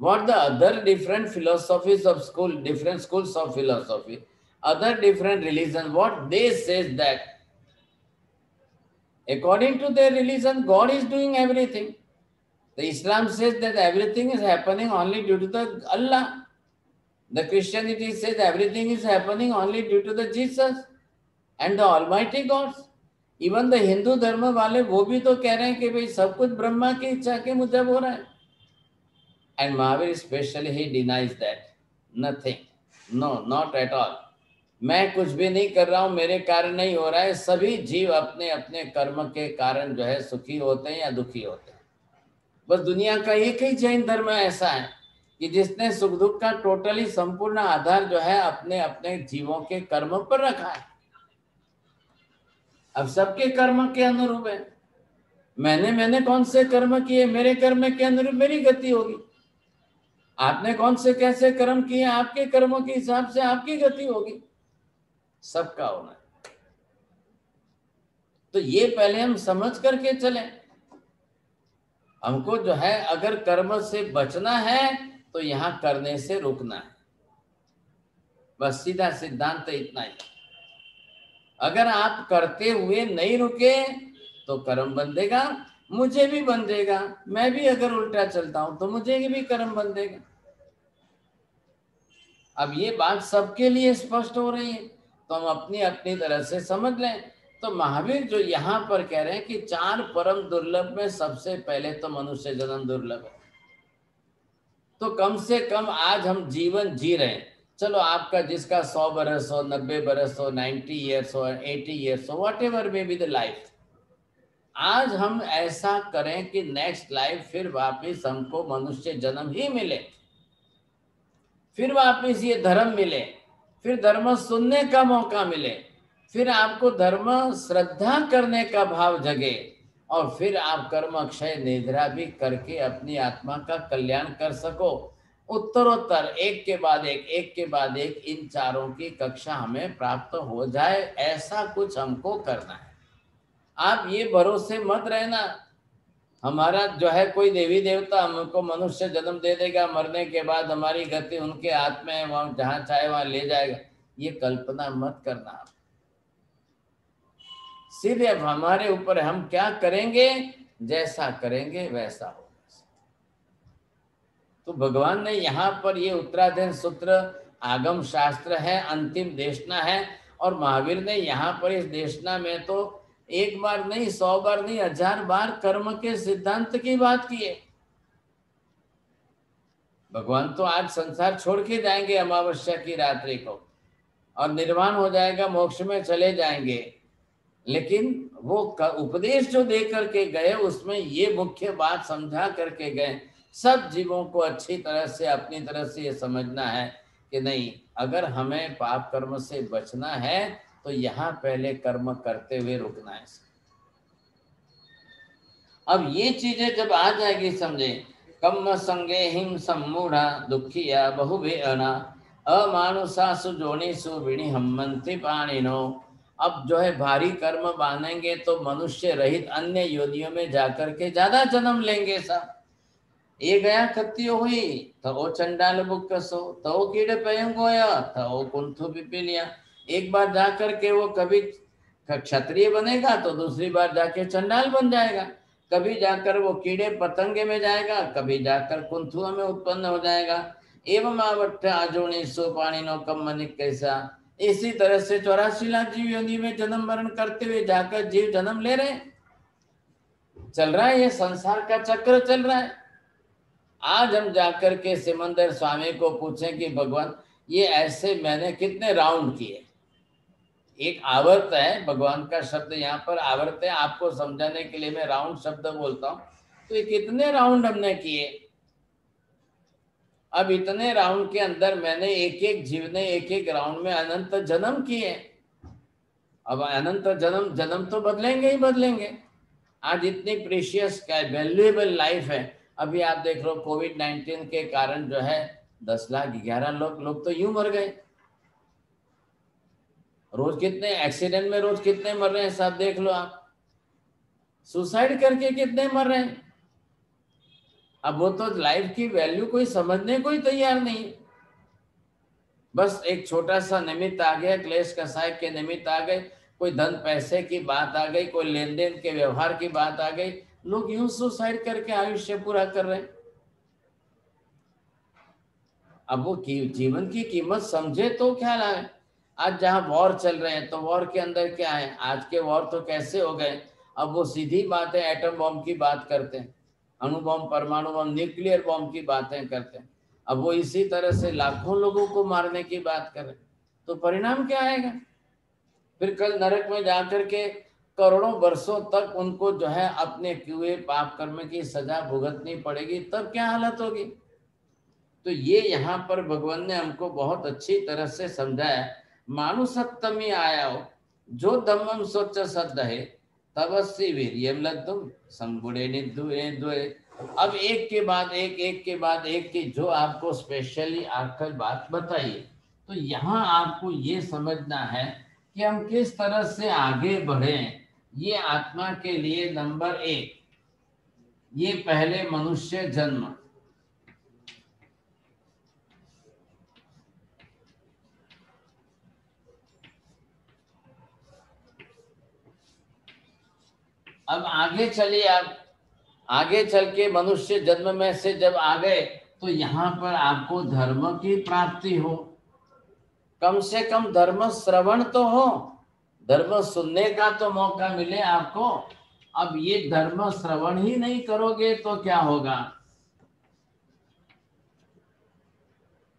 What the other different philosophies of school, different schools of philosophy, other different religions, what they says that according to their religion, God is doing everything. The Islam says that everything is happening only due to the Allah. The Christianity says everything is happening only due to the Jesus and the Almighty God. Even the Hindu धर्म वाले वो भी तो कह रहे हैं कि भाई सब कुछ ब्रह्मा की इच्छा के मुजब हो रहा है। And Mahavir especially, he denies that. Nothing. No, not at all. मैं कुछ भी नहीं कर रहा हूं, मेरे कारण नहीं हो रहा है। सभी जीव अपने अपने कर्म के कारण जो है सुखी होते हैं या दुखी होते हैं। बस दुनिया का एक ही जैन धर्म ऐसा है कि जिसने सुख दुख का टोटली संपूर्ण आधार जो है अपने अपने जीवों के कर्म पर रखा है। अब सबके कर्म के अनुरूप है। मैंने कौन से कर्म किए, मेरे कर्म के अनुरूप मेरी गति होगी। आपने कौन से कैसे कर्म किए, आपके कर्मों के हिसाब से आपकी गति होगी। सबका होना है। तो ये पहले हम समझ करके चले। हमको जो है अगर कर्म से बचना है तो यहां करने से रुकना है। बस सीधा सिद्धांत इतना ही। अगर आप करते हुए नहीं रुके तो कर्म बंधेगा, मुझे भी बंधेगा। मैं भी अगर उल्टा चलता हूं तो मुझे भी कर्म बंधेगा। अब ये बात सबके लिए स्पष्ट हो रही है, तो हम अपनी अपनी तरह से समझ लें। तो महावीर जो यहाँ पर कह रहे हैं कि 4 परम दुर्लभ में सबसे पहले तो मनुष्य जन्म दुर्लभ है। तो कम से कम आज हम जीवन जी रहे हैं। चलो आपका जिसका 100 बरस हो, 90 बरस हो, 90 ईयर्स हो, 80 ईयर्स हो, what ever may be the life, आज हम ऐसा करें कि नेक्स्ट लाइफ फिर वापिस हमको मनुष्य जन्म ही मिले, फिर वापिस ये धर्म मिले, फिर धर्म सुनने का मौका मिले, फिर आपको धर्म श्रद्धा करने का भाव जगे, और फिर आप कर्म अक्षय निद्रा भी करके अपनी आत्मा का कल्याण कर सको। उत्तरोत्तर एक के बाद एक इन चारों की कक्षा हमें प्राप्त हो जाए, ऐसा कुछ हमको करना है। आप ये भरोसे मत रहना हमारा जो है कोई देवी देवता हमको मनुष्य जन्म दे देगा, मरने के बाद हमारी गति उनके हाथ में है, वहां जहां चाहे वहां ले जाएगा, ये कल्पना मत करना आप। सिर्फ हमारे ऊपर हम क्या करेंगे, जैसा करेंगे वैसा होगा। तो भगवान ने यहाँ पर ये उत्तराधीन सूत्र आगम शास्त्र है, अंतिम देशना है, और महावीर ने यहाँ पर इस देशना में तो एक बार नहीं, 100 बार नहीं, 1000 बार कर्म के सिद्धांत की बात की है। भगवान तो आज संसार छोड़ के जाएंगे अमावस्या की रात्रि को, और निर्वाण हो जाएगा, मोक्ष में चले जाएंगे, लेकिन वो उपदेश जो दे करके गए उसमें ये मुख्य बात समझा करके गए, सब जीवों को अच्छी तरह से अपनी तरह से ये समझना है कि नहीं, अगर हमें पाप कर्म से बचना है तो यहाँ पहले कर्म करते हुए रुकना है। अब ये चीजें जब आ जाएगी समझे, कम संगे हिम सम्मूढ़ा दुखिया बहुबेअना अमानुषासु जोनिषु विणि हम्मंति पाणिनो। अब जो है भारी कर्म बांधेंगे तो मनुष्य रहित अन्य योनियों में जाकर के ज्यादा जन्म लेंगे सब। ये गया खत्यो हुई तो चंडाल बुक्कसो, तो कीड़े पयंगोया तो कुंथु पिपिलिया। एक बार जाकर के वो कभी क्षत्रिय बनेगा तो दूसरी बार जाके चंडाल बन जाएगा, कभी जाकर वो कीड़े पतंगे में जाएगा, कभी जाकर कुंथुआ में उत्पन्न हो जाएगा। एवं आवट्ठ आजोनी सो पानी नो कम मनिक कैसा। इसी तरह से 84 लाख जीव योनि में जन्म मरण करते हुए जाकर जीव जन्म ले रहे, चल रहा है, ये संसार का चक्र चल रहा है। आज हम जाकर के सिमंदर स्वामी को पूछें कि भगवान ये ऐसे मैंने कितने राउंड किए, एक आवर्त है, भगवान का शब्द यहाँ पर आवर्त है, आपको समझाने के लिए मैं राउंड शब्द बोलता हूँ, तो ये कितने राउंड हमने किए। अब इतने राउंड के अंदर मैंने एक एक जीव ने एक एक राउंड में अनंत जन्म किए। अब अनंत जन्म जन्म तो बदलेंगे ही बदलेंगे। आज इतनी प्रीशियस वैल्यूएबल लाइफ है। अभी आप देख लो कोविड-19 के कारण जो है 10 लाख 11 लोग तो यूं मर गए। रोज कितने एक्सीडेंट में रोज कितने मर रहे हैं सब देख लो आप, सुसाइड करके कितने मर रहे हैं। अब वो तो लाइफ की वैल्यू कोई समझने को ही तैयार नहीं। बस एक छोटा सा निमित्त आ गया, क्लेश कसाय के निमित्त आ गए, कोई धन पैसे की बात आ गई, कोई लेन देन के व्यवहार की बात आ गई, लोग यूं सुसाइड करके आयुष्य पूरा कर रहे हैं। अब वो जीवन की कीमत समझे तो ख्याल आए। आज जहां वॉर चल रहे हैं तो वॉर के अंदर क्या है, आज के वॉर तो कैसे हो गए, अब वो सीधी बात है, एटम बॉम्ब की बात करते हैं, अणु बॉम्ब, परमाणु बॉम्ब, न्यूक्लियर बॉम्ब की बातें करते हैं। अब वो इसी तरह से लाखों लोगों को मारने की बात कर रहे हैं, तो परिणाम क्या आएगा। फिर कल नरक में जाकर के करोड़ों वर्षों तक उनको जो है अपने किए पाप कर्म की सजा भुगतनी पड़ेगी, तब क्या हालत होगी। तो ये यहाँ पर भगवान ने हमको बहुत अच्छी तरह से समझाया। मानुसत्तमी आया हो जो दमम सोच सद है तबस्सी वीर्यम लद्दुम संगुड़े निधुए दुए। अब एक के बाद एक के बाद एक की जो आपको स्पेशली आखिर बात बताइए, तो यहाँ आपको ये समझना है कि हम किस तरह से आगे बढ़े। ये आत्मा के लिए नंबर 1, ये पहले मनुष्य जन्म। अब आगे चलिए, आप आगे चल के मनुष्य जन्म में से जब आ गए तो यहाँ पर आपको धर्म की प्राप्ति हो, कम से कम धर्म श्रवण तो हो, धर्म सुनने का तो मौका मिले आपको। अब ये धर्म श्रवण ही नहीं करोगे तो क्या होगा।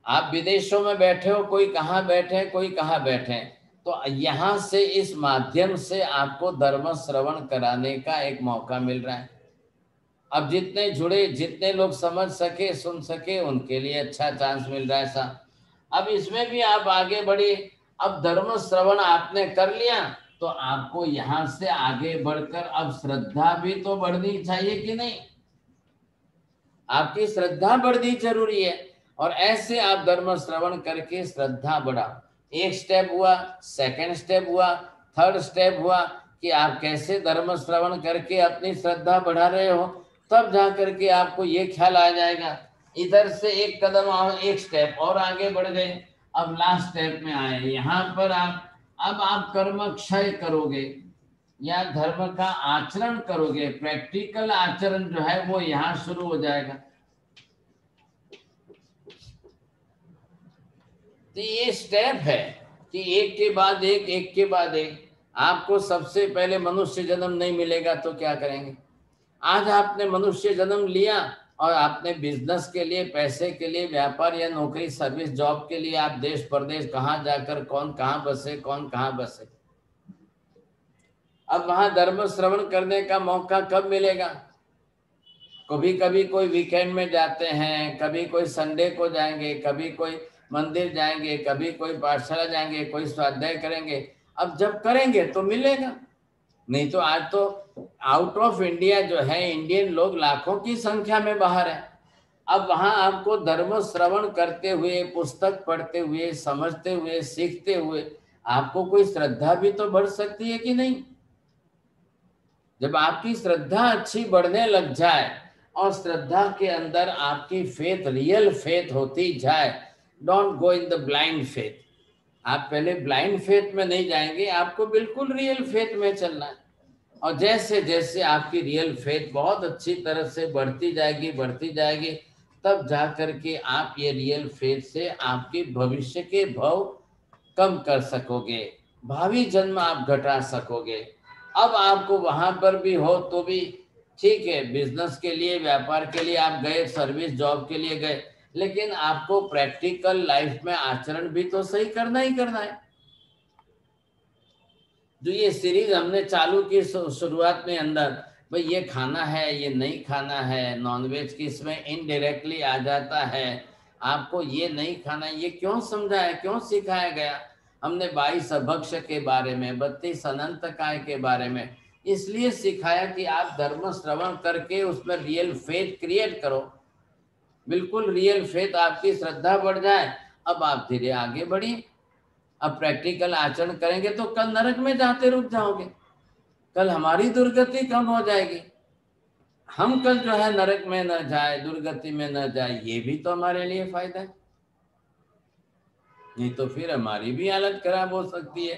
आप विदेशों में बैठे हो, कोई कहाँ बैठे कोई कहाँ बैठे, तो यहाँ से इस माध्यम से आपको धर्म श्रवण कराने का एक मौका मिल रहा है। अब जितने जुड़े, जितने लोग समझ सके सुन सके उनके लिए अच्छा चांस मिल रहा है ऐसा। अब इसमें भी आप आगे बढ़िए। अब धर्म श्रवण आपने कर लिया तो आपको यहाँ से आगे बढ़कर अब श्रद्धा भी तो बढ़नी चाहिए कि नहीं। आपकी श्रद्धा बढ़नी जरूरी है, और ऐसे आप धर्म श्रवण करके श्रद्धा बढ़ा। एक स्टेप हुआ, सेकंड स्टेप हुआ, थर्ड स्टेप हुआ कि आप कैसे धर्म श्रवण करके अपनी श्रद्धा बढ़ा रहे हो। तब जा करके आपको ये ख्याल आ जाएगा। इधर से एक कदम और एक स्टेप और आगे बढ़ गए, अब लास्ट स्टेप में आए, यहाँ पर अब आप कर्म क्षय करोगे या धर्म का आचरण करोगे, प्रैक्टिकल आचरण जो है वो यहाँ शुरू हो जाएगा। तो ये स्टेप है कि एक के बाद एक, एक के बाद एक। आपको सबसे पहले मनुष्य जन्म नहीं मिलेगा तो क्या करेंगे? आज आपने मनुष्य जन्म लिया और आपने बिजनेस के लिए, पैसे के लिए, व्यापार या नौकरी, सर्विस, जॉब के लिए आप देश परदेश कहाँ जाकर, कौन कहाँ बसे, कौन कहाँ बसे। अब वहां धर्म श्रवण करने का मौका कब मिलेगा? कभी कभी कोई वीकेंड में जाते हैं, कभी कोई संडे को जाएंगे, कभी कोई मंदिर जाएंगे, कभी कोई पाठशाला जाएंगे, कोई स्वाध्याय करेंगे। अब जब करेंगे तो मिलेगा, नहीं तो आज तो आउट ऑफ इंडिया जो है इंडियन लोग लाखों की संख्या में बाहर है। अब वहां आपको धर्म श्रवण करते हुए, पुस्तक पढ़ते हुए, समझते हुए, सीखते हुए आपको कोई श्रद्धा भी तो बढ़ सकती है कि नहीं? जब आपकी श्रद्धा अच्छी बढ़ने लग जाए और श्रद्धा के अंदर आपकी फेथ, रियल फेथ होती जाए, don't go in the blind faith. आप पहले ब्लाइंड फेथ में नहीं जाएंगे, आपको बिल्कुल रियल फेथ में चलना है। और जैसे जैसे आपकी रियल फेथ बहुत अच्छी तरह से बढ़ती जाएगी, तब जा करके आप ये रियल फेथ से आपके भविष्य के भव कम कर सकोगे, भावी जन्म आप घटा सकोगे। अब आपको वहां पर भी हो तो भी ठीक है, बिजनेस के लिए, व्यापार के लिए आप गए, सर्विस जॉब के लिए गए, लेकिन आपको प्रैक्टिकल लाइफ में आचरण भी तो सही करना ही करना है। जो ये सीरीज हमने चालू की शुरुआत में अंदर, भाई ये खाना है, ये नहीं खाना है, नॉनवेज की इसमें इनडायरेक्टली आ जाता है, आपको ये नहीं खाना, ये क्यों समझाया, क्यों सिखाया गया? हमने 22 अभक्ष के बारे में, 32 अनंत काय के बारे में इसलिए सिखाया कि आप धर्म श्रवण करके उसमें रियल फेथ क्रिएट करो, बिल्कुल रियल फेथ, आपकी श्रद्धा बढ़ जाए। अब आप धीरे आगे बढ़िए। अब प्रैक्टिकल आचरण करेंगे तो कल नरक में जाते रुक जाओगे, कल हमारी दुर्गति कम हो जाएगी। हम कल जो है नरक में न जाए, दुर्गति में न जाए, ये भी तो हमारे लिए फायदा है, नहीं तो फिर हमारी भी हालत खराब हो सकती है।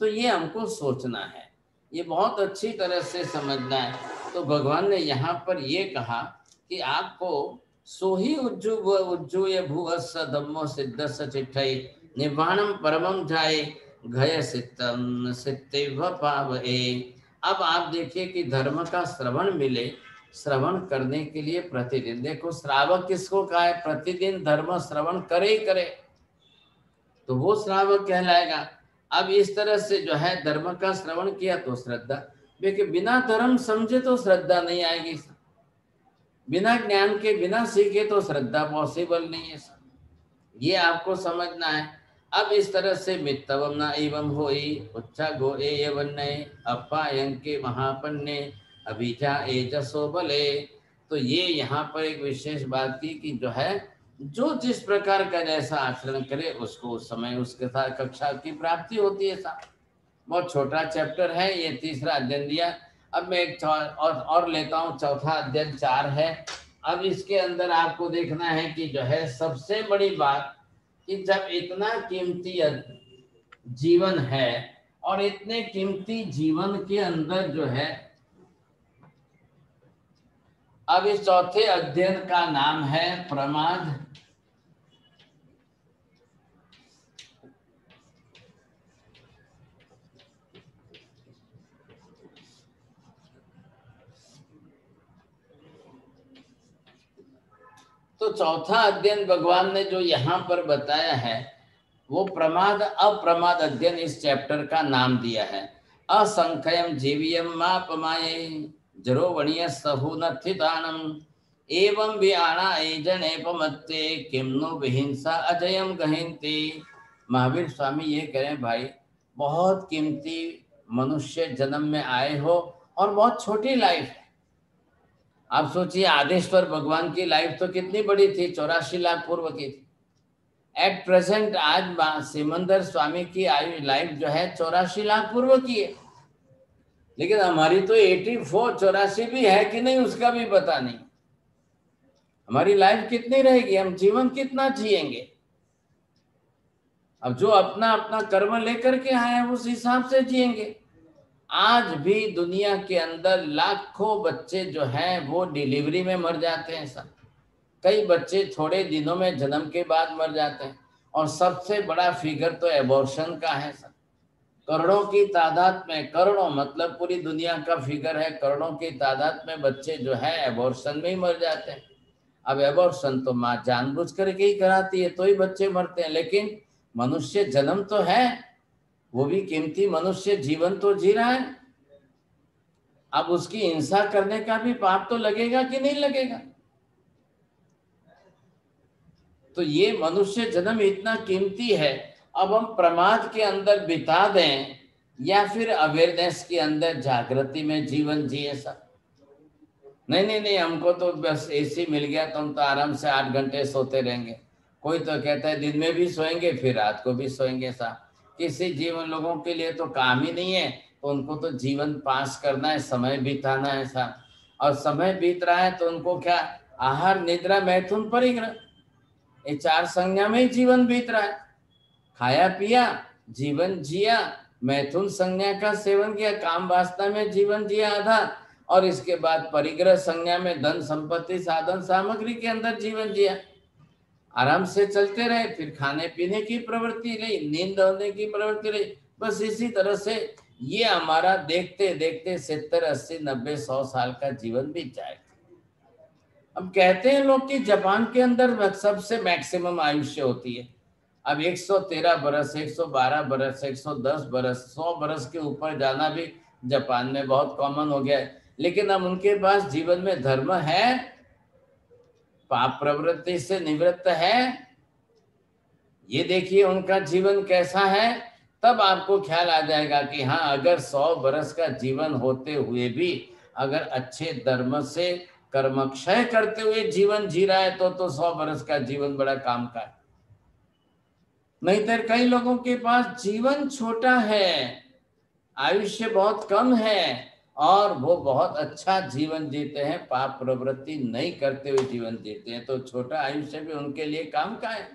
तो ये हमको सोचना है, ये बहुत अच्छी तरह से समझना है। तो भगवान ने यहाँ पर ये कहा कि आपको सोही उज्जूय भुवस्स धम्मो सिद्धस्स चिट्ठई निर्वाणम परमम जाए घय सिद्धम सिद्धेव पावए। अब आप देखिए कि धर्म का श्रवण मिले, श्रवण करने के लिए प्रतिदिन, देखो श्रावक किसको कहा है? प्रतिदिन धर्म श्रवण करे ही करे तो वो श्रावक कहलाएगा। अब इस तरह से जो है धर्म का श्रवण किया तो श्रद्धा, देखिए बिना धर्म समझे तो श्रद्धा नहीं आएगी, बिना ज्ञान के, बिना सीखे तो श्रद्धा पॉसिबल नहीं है। ये आपको समझना है। अब इस तरह से मित्तवम न एवं होई उच्चा गो ए वन्ने अपायं के महापन्ने अभिजा एजसो बले। तो ये यहाँ पर एक विशेष बात की कि जो है, जो जिस प्रकार का जैसा आचरण करे उसको उस समय उसके साथ कक्षा की प्राप्ति होती है। साहब बहुत छोटा चैप्टर है ये, तीसरा अध्ययन दिया। अब मैं एक और लेता हूँ, चौथा अध्ययन 4 है। अब इसके अंदर आपको देखना है कि जो है सबसे बड़ी बात कि जब इतना कीमती जीवन है और इतने कीमती जीवन के अंदर जो है, अब इस चौथे अध्ययन का नाम है प्रमाद। तो चौथा अध्ययन भगवान ने जो यहाँ पर बताया है वो प्रमाद अप्रमाद अध्ययन इस चैप्टर का नाम दिया है। असंख्यम जीवियम मापमाये जरो वणीय सहु नथितानम एवं विआणा एजनेपमत्ते किम नो विहिंसा अजयम गहिंती। महावीर स्वामी ये कह रहे हैं, भाई बहुत कीमती मनुष्य जन्म में आए हो और बहुत छोटी लाइफ है। आप सोचिए आदेश्वर भगवान की लाइफ तो कितनी बड़ी थी, 84 लाख पूर्व की थी। एट प्रेजेंट आज सिमंदर स्वामी की आयु लाइफ जो है 84 लाख पूर्व की है। लेकिन हमारी तो 84 भी है कि नहीं उसका भी पता नहीं। हमारी लाइफ कितनी रहेगी, हम जीवन कितना जिएंगे। अब जो अपना अपना कर्म लेकर के आए हैं उस हिसाब से जिएंगे। आज भी दुनिया के अंदर लाखों बच्चे जो हैं वो डिलीवरी में मर जाते हैं सर। कई बच्चे थोड़े दिनों में जन्म के बाद मर जाते हैं। और सबसे बड़ा फिगर तो एबॉर्शन का है सर। करोड़ों की तादाद में, करोड़ों मतलब पूरी दुनिया का फिगर है, करोड़ों की तादाद में बच्चे जो है एबॉर्शन में ही मर जाते हैं। अब एबॉर्शन तो माँ जानबूझ करके ही कराती है तो ही बच्चे मरते हैं, लेकिन मनुष्य जन्म तो है, वो भी कीमती मनुष्य जीवन तो जी रहा है। अब उसकी हिंसा करने का भी पाप तो लगेगा कि नहीं लगेगा। तो ये मनुष्य जन्म इतना कीमती है, अब हम प्रमाद के अंदर बिता दें या फिर अवेयरनेस के अंदर जागृति में जीवन जिए सब। नहीं नहीं नहीं, हमको तो बस एसी मिल गया तो हम तो आराम से 8 घंटे सोते रहेंगे। कोई तो कहता है दिन में भी सोएंगे फिर रात को भी सोएंगे साहब। किसी जीवन लोगों के लिए तो काम ही नहीं है, तो उनको तो जीवन पास करना है, समय बिताना है साहब। और समय बीत रहा है तो उनको क्या, आहार निद्रा मैथुन परिग्रह, ये 4 संज्ञा में ही जीवन बीत रहा है। खाया पिया, जीवन जिया, मैथुन संज्ञा का सेवन किया, काम वासना में जीवन जिया आधा, और इसके बाद परिग्रह संज्ञा में धन संपत्ति साधन सामग्री के अंदर जीवन जिया। आराम से चलते रहे, फिर खाने पीने की प्रवृत्ति रही, नींद होने की प्रवृत्ति रही। बस इसी तरह से ये हमारा देखते देखते 70 80 90 100 साल का जीवन बीत जाएगा। अब कहते हैं लोग कि जापान के अंदर सबसे मैक्सिमम आयुष्य होती है। अब 113 बरस, 112 बरस, 110 बरस, 100 बरस के ऊपर जाना भी जापान में बहुत कॉमन हो गया है। लेकिन अब उनके पास जीवन में धर्म है, पाप प्रवृत्ति से निवृत्त है, ये देखिए उनका जीवन कैसा है। तब आपको ख्याल आ जाएगा कि हाँ, अगर 100 बरस का जीवन होते हुए भी अगर अच्छे धर्म से कर्मक्षय करते हुए जीवन जी रहा है तो 100 बरस का जीवन बड़ा काम का है। नहीं तो कई लोगों के पास जीवन छोटा है, आयुष्य बहुत कम है और वो बहुत अच्छा जीवन जीते हैं, पाप प्रवृत्ति नहीं करते हुए जीवन जीते हैं, तो छोटा आयुष्य भी उनके लिए काम का है।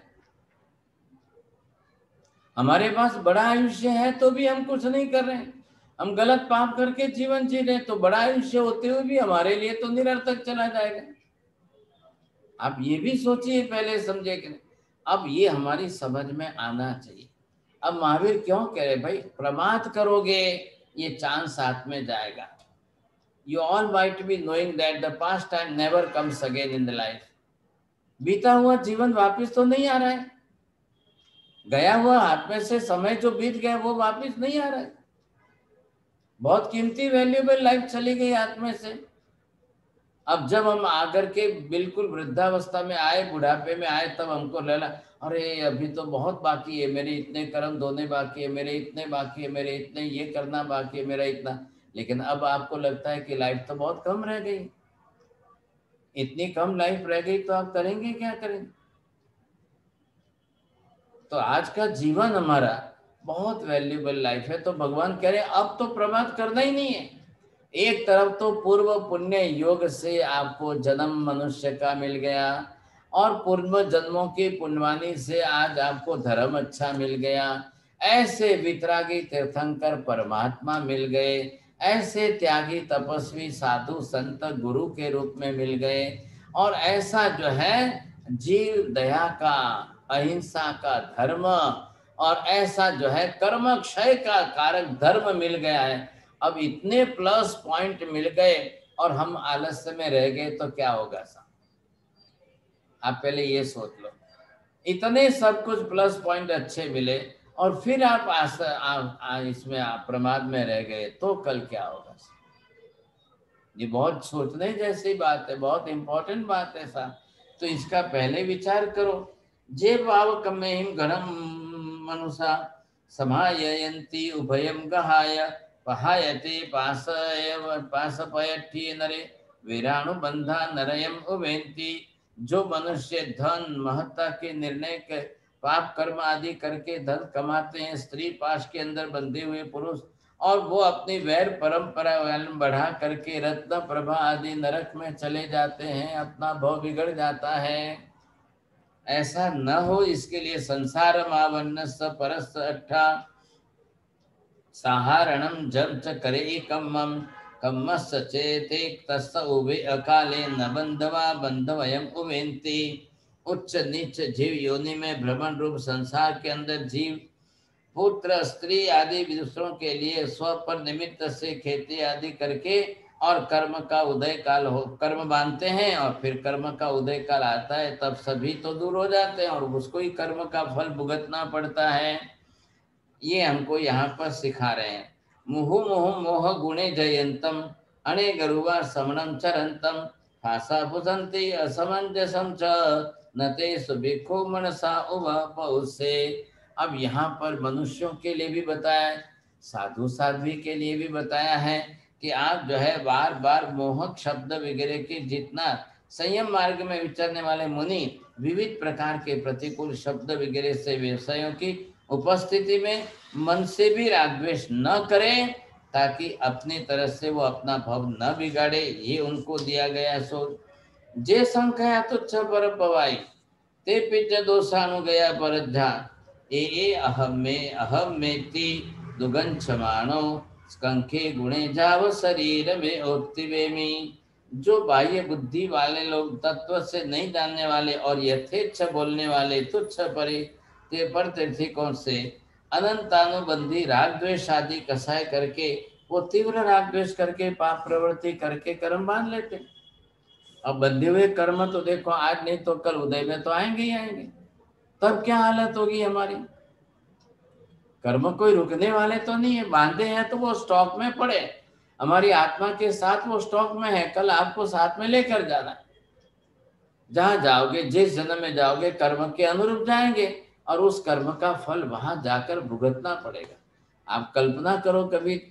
हमारे पास बड़ा आयुष्य है तो भी हम कुछ नहीं कर रहे हैं, हम गलत पाप करके जीवन जी रहे हैं, तो बड़ा आयुष्य होते हुए भी हमारे लिए तो निरर्थक चला जाएगा। आप ये भी सोचिए, पहले समझे कि नहीं। अब ये हमारी समझ में आना चाहिए। अब महावीर क्यों कह रहे भाई प्रमाद करोगे ये चांद साथ में जाएगा। You all might be knowing that the past time never comes again in the life. बीता हुआ जीवन वापस तो नहीं आ रहा है, गया हुआ हाथ में से समय जो बीत गया वो वापस नहीं आ रहा है। बहुत कीमती वैल्यूएबल लाइफ चली गई हाथ में से। अब जब हम आकर के बिल्कुल वृद्धावस्था में आए, बुढ़ापे में आए, तब हमको लगा अरे अभी तो बहुत बाकी है, मेरे इतने कर्म धोने बाकी है, मेरे इतने बाकी है, मेरे इतने ये करना बाकी है, मेरा इतना। लेकिन अब आपको लगता है कि लाइफ तो बहुत कम रह गई। इतनी कम लाइफ रह गई तो आप करेंगे क्या करेंगे। तो आज का जीवन हमारा बहुत वैल्यूएबल लाइफ है, तो भगवान कह रहे अब तो प्रमाद करना ही नहीं है। एक तरफ तो पूर्व पुण्य योग से आपको जन्म मनुष्य का मिल गया, और पूर्व जन्मों की पुण्यवानी से आज आपको धर्म अच्छा मिल गया, ऐसे वितरागी तीर्थंकर परमात्मा मिल गए, ऐसे त्यागी तपस्वी साधु संत गुरु के रूप में मिल गए, और ऐसा जो है जीव दया का, अहिंसा का धर्म, और ऐसा जो है कर्म क्षय का कारक धर्म मिल गया है। अब इतने प्लस पॉइंट मिल गए और हम आलस्य में रह गए तो क्या होगा साहब। आप पहले ये सोच लो, इतने सब कुछ प्लस पॉइंट अच्छे मिले और फिर आप इसमें आप प्रमाद में रह गए तो कल क्या होगा साहब। ये बहुत सोचने जैसी बात है, बहुत इंपॉर्टेंट बात है साहब। तो इसका पहले विचार करो। जे भाव कमेहिम घनम मनुषा समाययन्ति उभयम गहाय पहायते पासपयठी नरे वीराणुबंधा नरयम उभेन्ति। जो मनुष्य धन महत्ता के निर्णय के पाप कर्म आदि करके धन कमाते हैं, स्त्री पाश के अंदर बंधे हुए पुरुष, और वो अपनी वैर परंपरा बढ़ा करके रत्न प्रभा आदि नरक में चले जाते हैं, अपना भाव बिगड़ जाता है। ऐसा न हो इसके लिए संसार मावन्न स परस अट्ठा साहारणम जब च करे कम्मम कम्मस चेते तस् उभे अकाले न बंधवा बंधवयम उवेंती। उच्च नीच जीव योनि में भ्रमण रूप संसार के अंदर जीव पुत्र स्त्री आदि दूसरों के लिए स्व पर निमित्त से खेती आदि करके और कर्म का उदय काल हो कर्म बांधते हैं, और फिर कर्म का उदय काल आता है तब सभी तो दूर हो जाते हैं और उसको ही कर्म का फल भुगतना पड़ता है। ये हमको यहाँ पर सिखा रहे हैं। मुहु मुहु मोह गुणे जयंतम अणे गरुवा समणम चरंतम भाषा भुसंति असमंजसम च नते सुभिक्षु मनसा उभ पौसे। अब यहाँ पर मनुष्यों के लिए भी बताया है, साधु साध्वी के लिए भी बताया है कि आप जो है बार बार मोहक शब्द वगैरह के जितना संयम मार्ग में विचरने वाले मुनि विविध प्रकार के प्रतिकूल शब्द वगैरह से विषयों की उपस्थिति में मन से भी राग द्वेष न करें, ताकि अपनी तरह से वो अपना भाव न बिगाड़े। ये उनको दिया गया सो जे संख्या तुच्छ पर पवाई ते पिज दोषानु गया पर ए अहम में ती दुगन क्षमाणो स्कंखे गुणे जाव शरीर में ओत्तिवेमी। जो बाह्य बुद्धि वाले लोग तत्व से नहीं जानने वाले और यथेच्छ बोलने वाले तुच्छ परे ते पर तीर्थी से अनंतानुबंधी राग द्वेष आदि कसाय करके वो तीव्र राग द्वेष करके पाप प्रवृत्ति करके कर्म बांध लेते। अब बंधे हुए कर्म तो देखो आज नहीं तो कल उदय में तो आएंगे ही आएंगे, तब क्या हालत होगी हमारी। कर्म कोई रुकने वाले तो नहीं है, बांधे हैं तो वो स्टॉक में पड़े, हमारी आत्मा के साथ वो स्टॉक में है, कल आपको साथ में लेकर जाना है। जहां जाओगे जिस जन्म में जाओगे कर्म के अनुरूप जाएंगे और उस कर्म का फल वहां जाकर भुगतना पड़ेगा। आप कल्पना करो कभी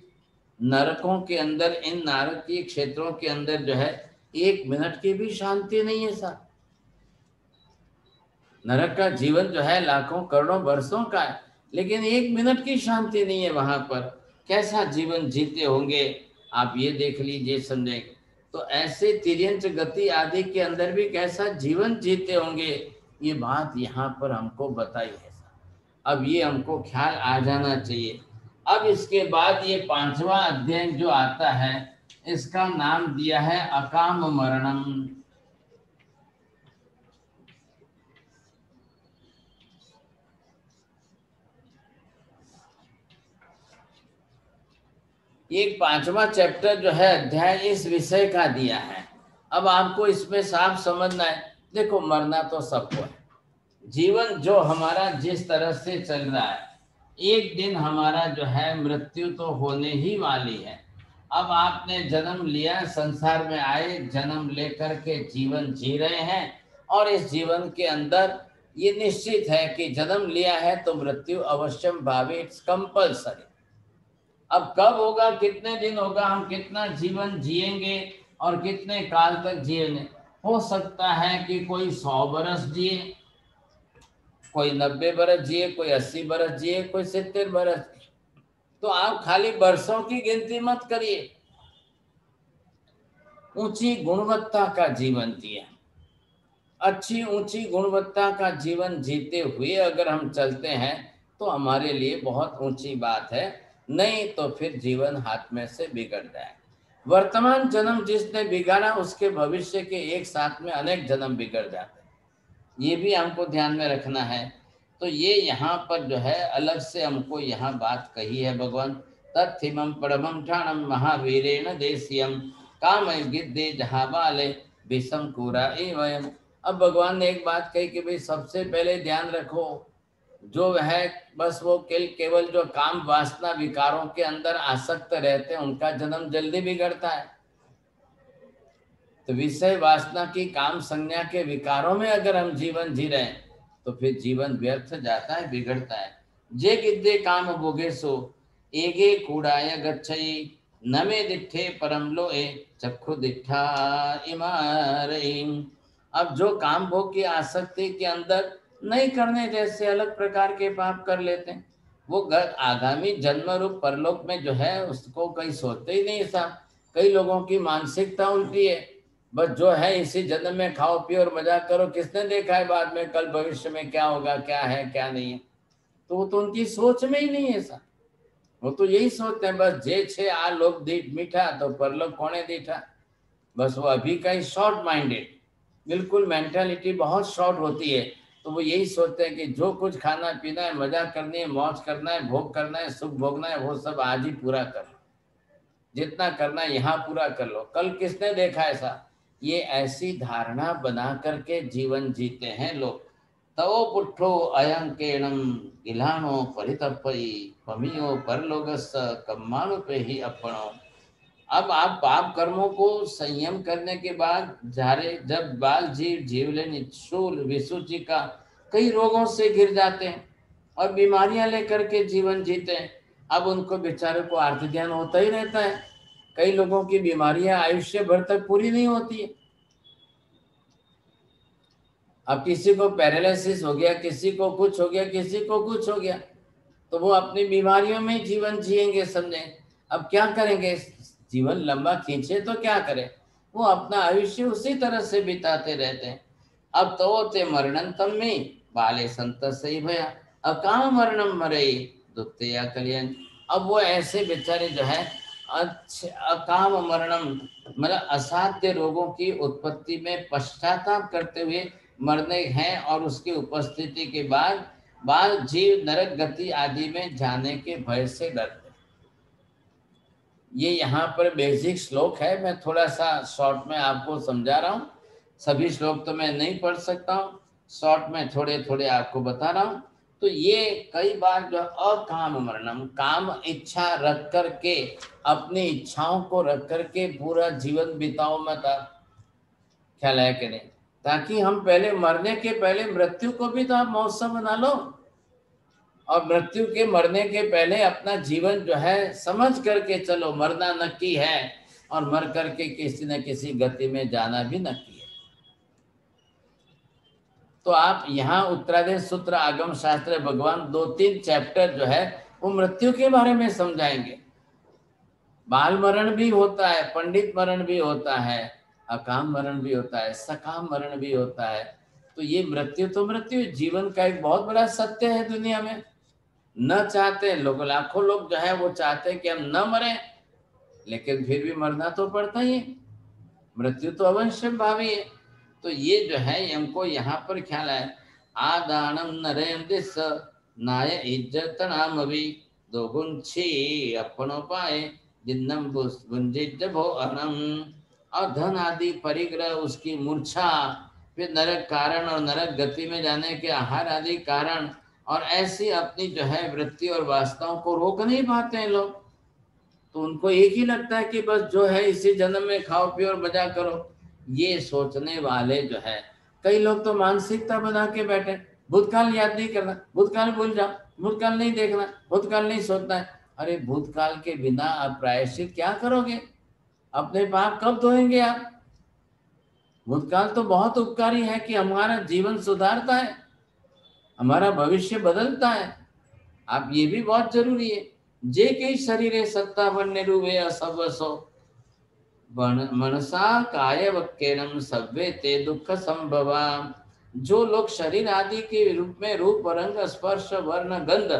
नरकों के अंदर, इन नारकीय क्षेत्रों के अंदर जो है 1 मिनट की भी शांति नहीं है साहब। नरक का जीवन जो है लाखों करोड़ों वर्षों का है, लेकिन 1 मिनट की शांति नहीं है वहां पर। कैसा जीवन जीते होंगे आप ये देख लीजिए, समझे। तो ऐसे तिर्यंच गति आदि के अंदर भी कैसा जीवन जीते होंगे, ये बात यहाँ पर हमको बताई है। अब ये हमको ख्याल आ जाना चाहिए। अब इसके बाद ये 5वां अध्याय जो आता है इसका नाम दिया है अकाम मरणम। एक 5वां चैप्टर जो है अध्याय इस विषय का दिया है। अब आपको इसमें साफ समझना है, देखो मरना तो सबको है, जीवन जो हमारा जिस तरह से चल रहा है एक दिन हमारा जो है मृत्यु तो होने ही वाली है। अब आपने जन्म लिया, संसार में आए, जन्म लेकर के जीवन जी रहे हैं और इस जीवन के अंदर ये निश्चित है कि जन्म लिया है तो मृत्यु अवश्यम भावी, इट्स कंपल्सरी। अब कब होगा, कितने दिन होगा, हम कितना जीवन जिएंगे और कितने काल तक जिएंगे। हो सकता है कि कोई 100 बरस जिए, कोई 90 बरस जिए, कोई 80 बरस जिए, कोई 70 बरस। तो आप खाली वर्षों की गिनती मत करिए, ऊंची गुणवत्ता का जीवन जिए, अच्छी ऊंची गुणवत्ता का जीवन जीते हुए अगर हम चलते हैं तो हमारे लिए बहुत ऊंची बात है, नहीं तो फिर जीवन हाथ में से बिगड़ जाए। वर्तमान जन्म जिसने बिगाड़ा उसके भविष्य के एक साथ में अनेक जन्म बिगड़ जाते हैं, ये भी हमको ध्यान में रखना है। तो ये यहाँ पर जो है अलग से हमको यहाँ बात कही है भगवान। तत्थिमं परमं ठाणं महावीरेण देशियम काम गिद्धे जहाँ बाले विषम कुरा एवं। अब भगवान ने एक बात कही कि भाई सबसे पहले ध्यान रखो, जो है बस वो केवल जो काम वासना विकारों के अंदर आसक्त रहते हैं उनका जन्म जल्दी बिगड़ता है। तो विषय वासना की काम संज्ञा के विकारों में अगर हम जीवन जी रहे हैं तो फिर जीवन व्यर्थ जाता है, बिगड़ता है। जे गिद्धे काम भोगे सो एगे कूड़ाय गच्छई न मे दिठे परम लोए चक्षु दिठा इमारईं। अब जो काम भोग की आसक्ति के अंदर नहीं करने जैसे अलग प्रकार के पाप कर लेते हैं, वो घर आगामी जन्म रूप परलोक में जो है उसको कहीं सोचते ही नहीं साहब। कई लोगों की मानसिकता उल्टी है, बस जो है इसी जन्म में खाओ पियो और मजाक करो, किसने देखा है बाद में कल भविष्य में क्या होगा, क्या है क्या नहीं है। तो वो तो उनकी सोच में ही नहीं है साहब। वो तो यही सोचते हैं बस जे छे आ लोग मीठा तो परलोक कोने दीठा। बस वो अभी का ही शॉर्ट माइंडेड, बिल्कुल मेंटालिटी बहुत शॉर्ट होती है। तो वो यही सोचते हैं कि जो कुछ खाना पीना है, मजा करनी है, मौज करना है, भोग करना है, सुख भोगना है, वो सब आज ही पूरा कर लो। जितना करना है यहाँ पूरा कर लो, कल किसने देखा ऐसा। ये ऐसी धारणा बना करके जीवन जीते हैं लोग। तवो पुट्ठो अयंकेणम गिलानो परितपई पमियो परलोगस कम्मानु पे ही अपनो। अब आप पाप कर्मों को संयम करने के बाद जारे जब बाल जीव जीवलेन शूल विसुचि का कई रोगों से घिर जाते हैं और बीमारियां लेकर के जीवन जीते हैं। अब उनको बेचारे को आर्थ ध्यान होता ही रहता है। कई लोगों की बीमारियां आयुष्य भर तक पूरी नहीं होती है। अब किसी को पैरालिसिस हो गया, किसी को कुछ हो गया, किसी को कुछ हो गया, तो वो अपनी बीमारियों में जीवन जिएंगे, समझे। अब क्या करेंगे, जीवन लंबा खींचे तो क्या करें, वो अपना आयुष्य उसी तरह से बिताते रहते हैं। अब तो ते मरणन तम में बाले संत सही भया अकाम मरणम मरे दुत्ते या कल्याण। अब वो ऐसे बेचारे जो है अकाम मरणम मतलब असाध्य रोगों की उत्पत्ति में पश्चाताप करते हुए मरने हैं, और उसकी उपस्थिति के बाद जीव नरक गति आदि में जाने के भय से डरते। ये यहाँ पर बेसिक श्लोक है, मैं थोड़ा सा शॉर्ट में आपको समझा रहा हूँ। सभी श्लोक तो मैं नहीं पढ़ सकता हूँ, शॉर्ट में थोड़े थोड़े आपको बता रहा हूँ। तो ये कई बार जो अकाम मरणम, काम इच्छा रख करके, अपनी इच्छाओं को रख करके पूरा जीवन बिताओ मत। ख्याल है कि नहीं, ताकि हम पहले मरने के पहले मृत्यु को भी तो आप महोत्सव बना लो, और मृत्यु के मरने के पहले अपना जीवन जो है समझ करके चलो, मरना नक्की है और मर करके किसी न किसी गति में जाना भी नक्की है। तो आप यहाँ उत्तरादेश सूत्र आगम शास्त्र भगवान 2-3 चैप्टर जो है वो मृत्यु के बारे में समझाएंगे। बाल मरण भी होता है, पंडित मरण भी होता है, अकाम मरण भी होता है, सकाम मरण भी होता है। तो ये मृत्यु तो मृत्यु जीवन का एक बहुत बड़ा सत्य है दुनिया में। न चाहते लोग, लाखों लोग जो है वो चाहते हैं कि हम न मरें, लेकिन फिर भी मरना तो पड़ता ही है। मृत्यु तो अवश्य भावी है। तो ये जो है हमको यहाँ पर ख्याल है, आदानम नरेम दिस नाय इज्जत नाम अभी दो गुंछी अपनो पाए जिन्नम गुंजित भो अनम। और धन आदि परिग्रह, उसकी मूर्छा, फिर नरक कारण और नरक गति में जाने के आहार आदि कारण, और ऐसी अपनी जो है वृत्ति और वासनाओं को रोक नहीं पाते हैं लोग। तो उनको एक ही लगता है कि बस जो है इसी जन्म में खाओ पियो और मजा करो। ये सोचने वाले जो है, कई लोग तो मानसिकता बना के बैठे, भूतकाल याद नहीं करना, भूतकाल भूल जाओ, भूतकाल नहीं देखना, भूतकाल नहीं सोचना है। अरे भूतकाल के बिना आप प्रायश्चित क्या करोगे, अपने पाप कब धोएंगे आप। भूतकाल तो बहुत उपकारी है कि हमारा जीवन सुधारता है, हमारा भविष्य बदलता है। आप ये भी बहुत जरूरी है। जे के शरीरे सत्ता बनने रूवे असवसो मनसा काय वक्केनम सव्वे ते दुख संभवा। जो लोग शरीर आदि के रूप में रूप रंग स्पर्श वर्ण गंध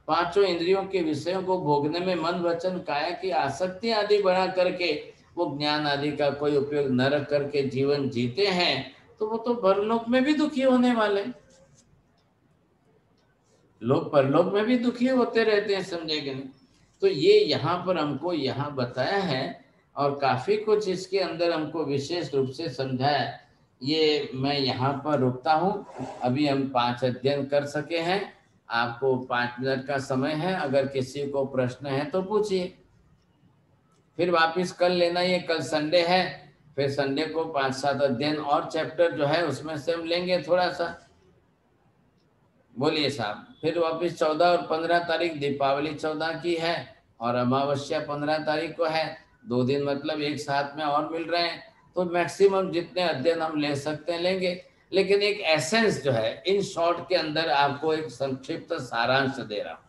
पांचों इंद्रियों के विषयों को भोगने में मन वचन काया की आसक्ति आदि बढ़ा करके वो ज्ञान आदि का कोई उपयोग न रख करके जीवन जीते हैं, तो वो तो परलोक में भी दुखी होने वाले। लोग परलोक में भी दुखी होते रहते हैं, समझेंगे नहीं। तो ये यहाँ पर हमको यहाँ बताया है, और काफी कुछ इसके अंदर हमको विशेष रूप से समझाया। ये मैं यहाँ पर रुकता हूँ। अभी हम 5 अध्ययन कर सके हैं। आपको 5 मिनट का समय है, अगर किसी को प्रश्न है तो पूछिए। फिर वापिस कल लेना, ये कल संडे है, फिर संडे को 5-7 अध्ययन और चैप्टर जो है उसमें से हम लेंगे थोड़ा सा। बोलिए साहब। फिर वापिस 14 और 15 तारीख दीपावली 14 की है, और अमावस्या 15 तारीख को है। 2 दिन मतलब एक साथ में और मिल रहे हैं। तो मैक्सिमम जितने अध्ययन हम ले सकते हैं लेंगे, लेकिन एक एसेंस जो है इन शॉर्ट के अंदर आपको एक संक्षिप्त सारांश दे रहा हूँ।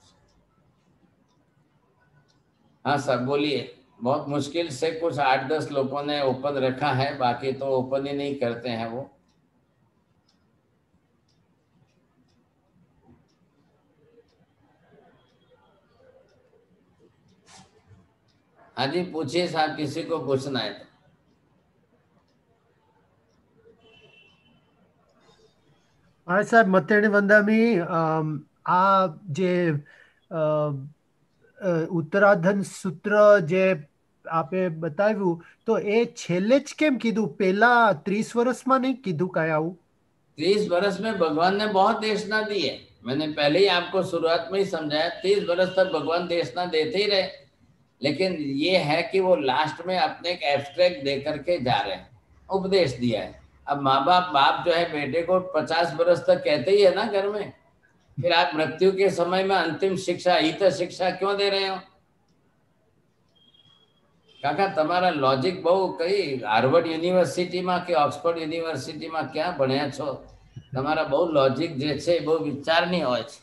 हाँ सर बोलिए। बहुत मुश्किल से कुछ 8-10 लोगों ने ओपन रखा है, बाकी तो ओपन ही नहीं करते हैं वो। हाँ जी पूछिए साहब, किसी को पूछना है तो। હા સાહેબ મતેણી વંદામી આ જે ઉત્તરાધન સૂત્ર જે આપે બતાવ્યું તો એ છેલ્લે જ કેમ કીધું, પેલા 30 વર્ષમાં નહીં કીધું કાંઈ આવું? 30 वर्ष में भगवान ने बहुत देशना दी है। मैंने पहले ही आपको शुरुआत में ही समझाया, 30 वर्ष तक भगवान देशना देते ही रहे, लेकिन ये है कि वो लास्ट में अपने एक एब्स्ट्रैक्ट दे करके जा रहे हैं, उपदेश दिया है। अब माँ बाप जो है बेटे को 50 वर्ष तक कहते ही है ना घर में, फिर आप मृत्यु के समय में अंतिम शिक्षा, हित शिक्षा क्यों दे रहे हो? काका તમારા લોજિક બહુ કઈ હાર્વર્ડ યુનિવર્સિટીમાં કે ઓક્સફોર્ડ યુનિવર્સિટીમાં ક્યાં ભણ્યા છો? તમારા બહુ લોજિક જે છે બહુ વિચારની હોય છે।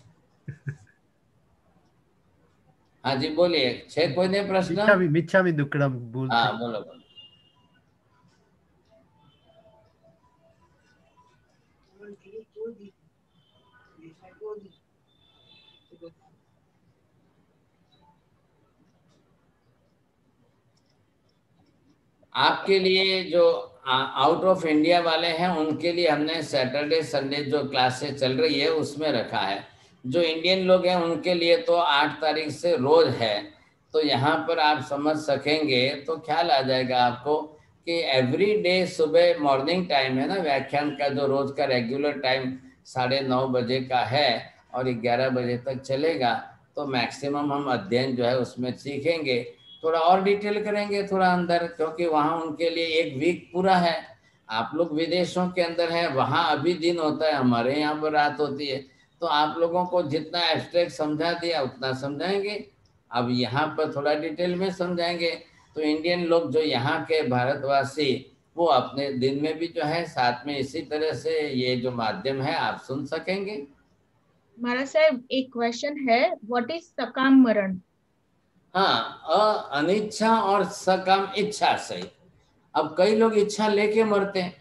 हाँ जी बोलिए, છે કોઈને પ્રશ્ન? મિચ્છામી મિચ્છામી દુક્કડમ ભૂલ हाँ થઈ। बोलो बोलो। आपके लिए जो आउट ऑफ इंडिया वाले हैं उनके लिए हमने सैटरडे संडे जो क्लासेस चल रही है उसमें रखा है। जो इंडियन लोग हैं उनके लिए तो 8 तारीख से रोज है, तो यहाँ पर आप समझ सकेंगे तो ख्याल आ जाएगा आपको कि एवरी डे सुबह मॉर्निंग टाइम है ना, व्याख्यान का जो रोज का रेगुलर टाइम 9:30 बजे का है और 11 बजे तक चलेगा। तो मैक्सिमम हम अध्ययन जो है उसमें सीखेंगे, थोड़ा और डिटेल करेंगे थोड़ा अंदर, क्योंकि वहाँ उनके लिए एक वीक पूरा है। आप लोग विदेशों के अंदर हैं, वहाँ अभी दिन होता है, हमारे यहाँ पर रात होती है, तो आप लोगों को जितना एब्स्ट्रैक्ट समझा दिया उतना समझाएंगे। अब यहाँ पर थोड़ा डिटेल में समझाएंगे, तो इंडियन लोग जो यहाँ के भारतवासी वो अपने दिन में भी जो है साथ में इसी तरह से ये जो माध्यम है आप सुन सकेंगे। महाराज साहब एक क्वेश्चन है, व्हाट इज सकाम मरण? हाँ, अनिच्छा और सकाम इच्छा से। अब कई लोग इच्छा लेके मरते हैं,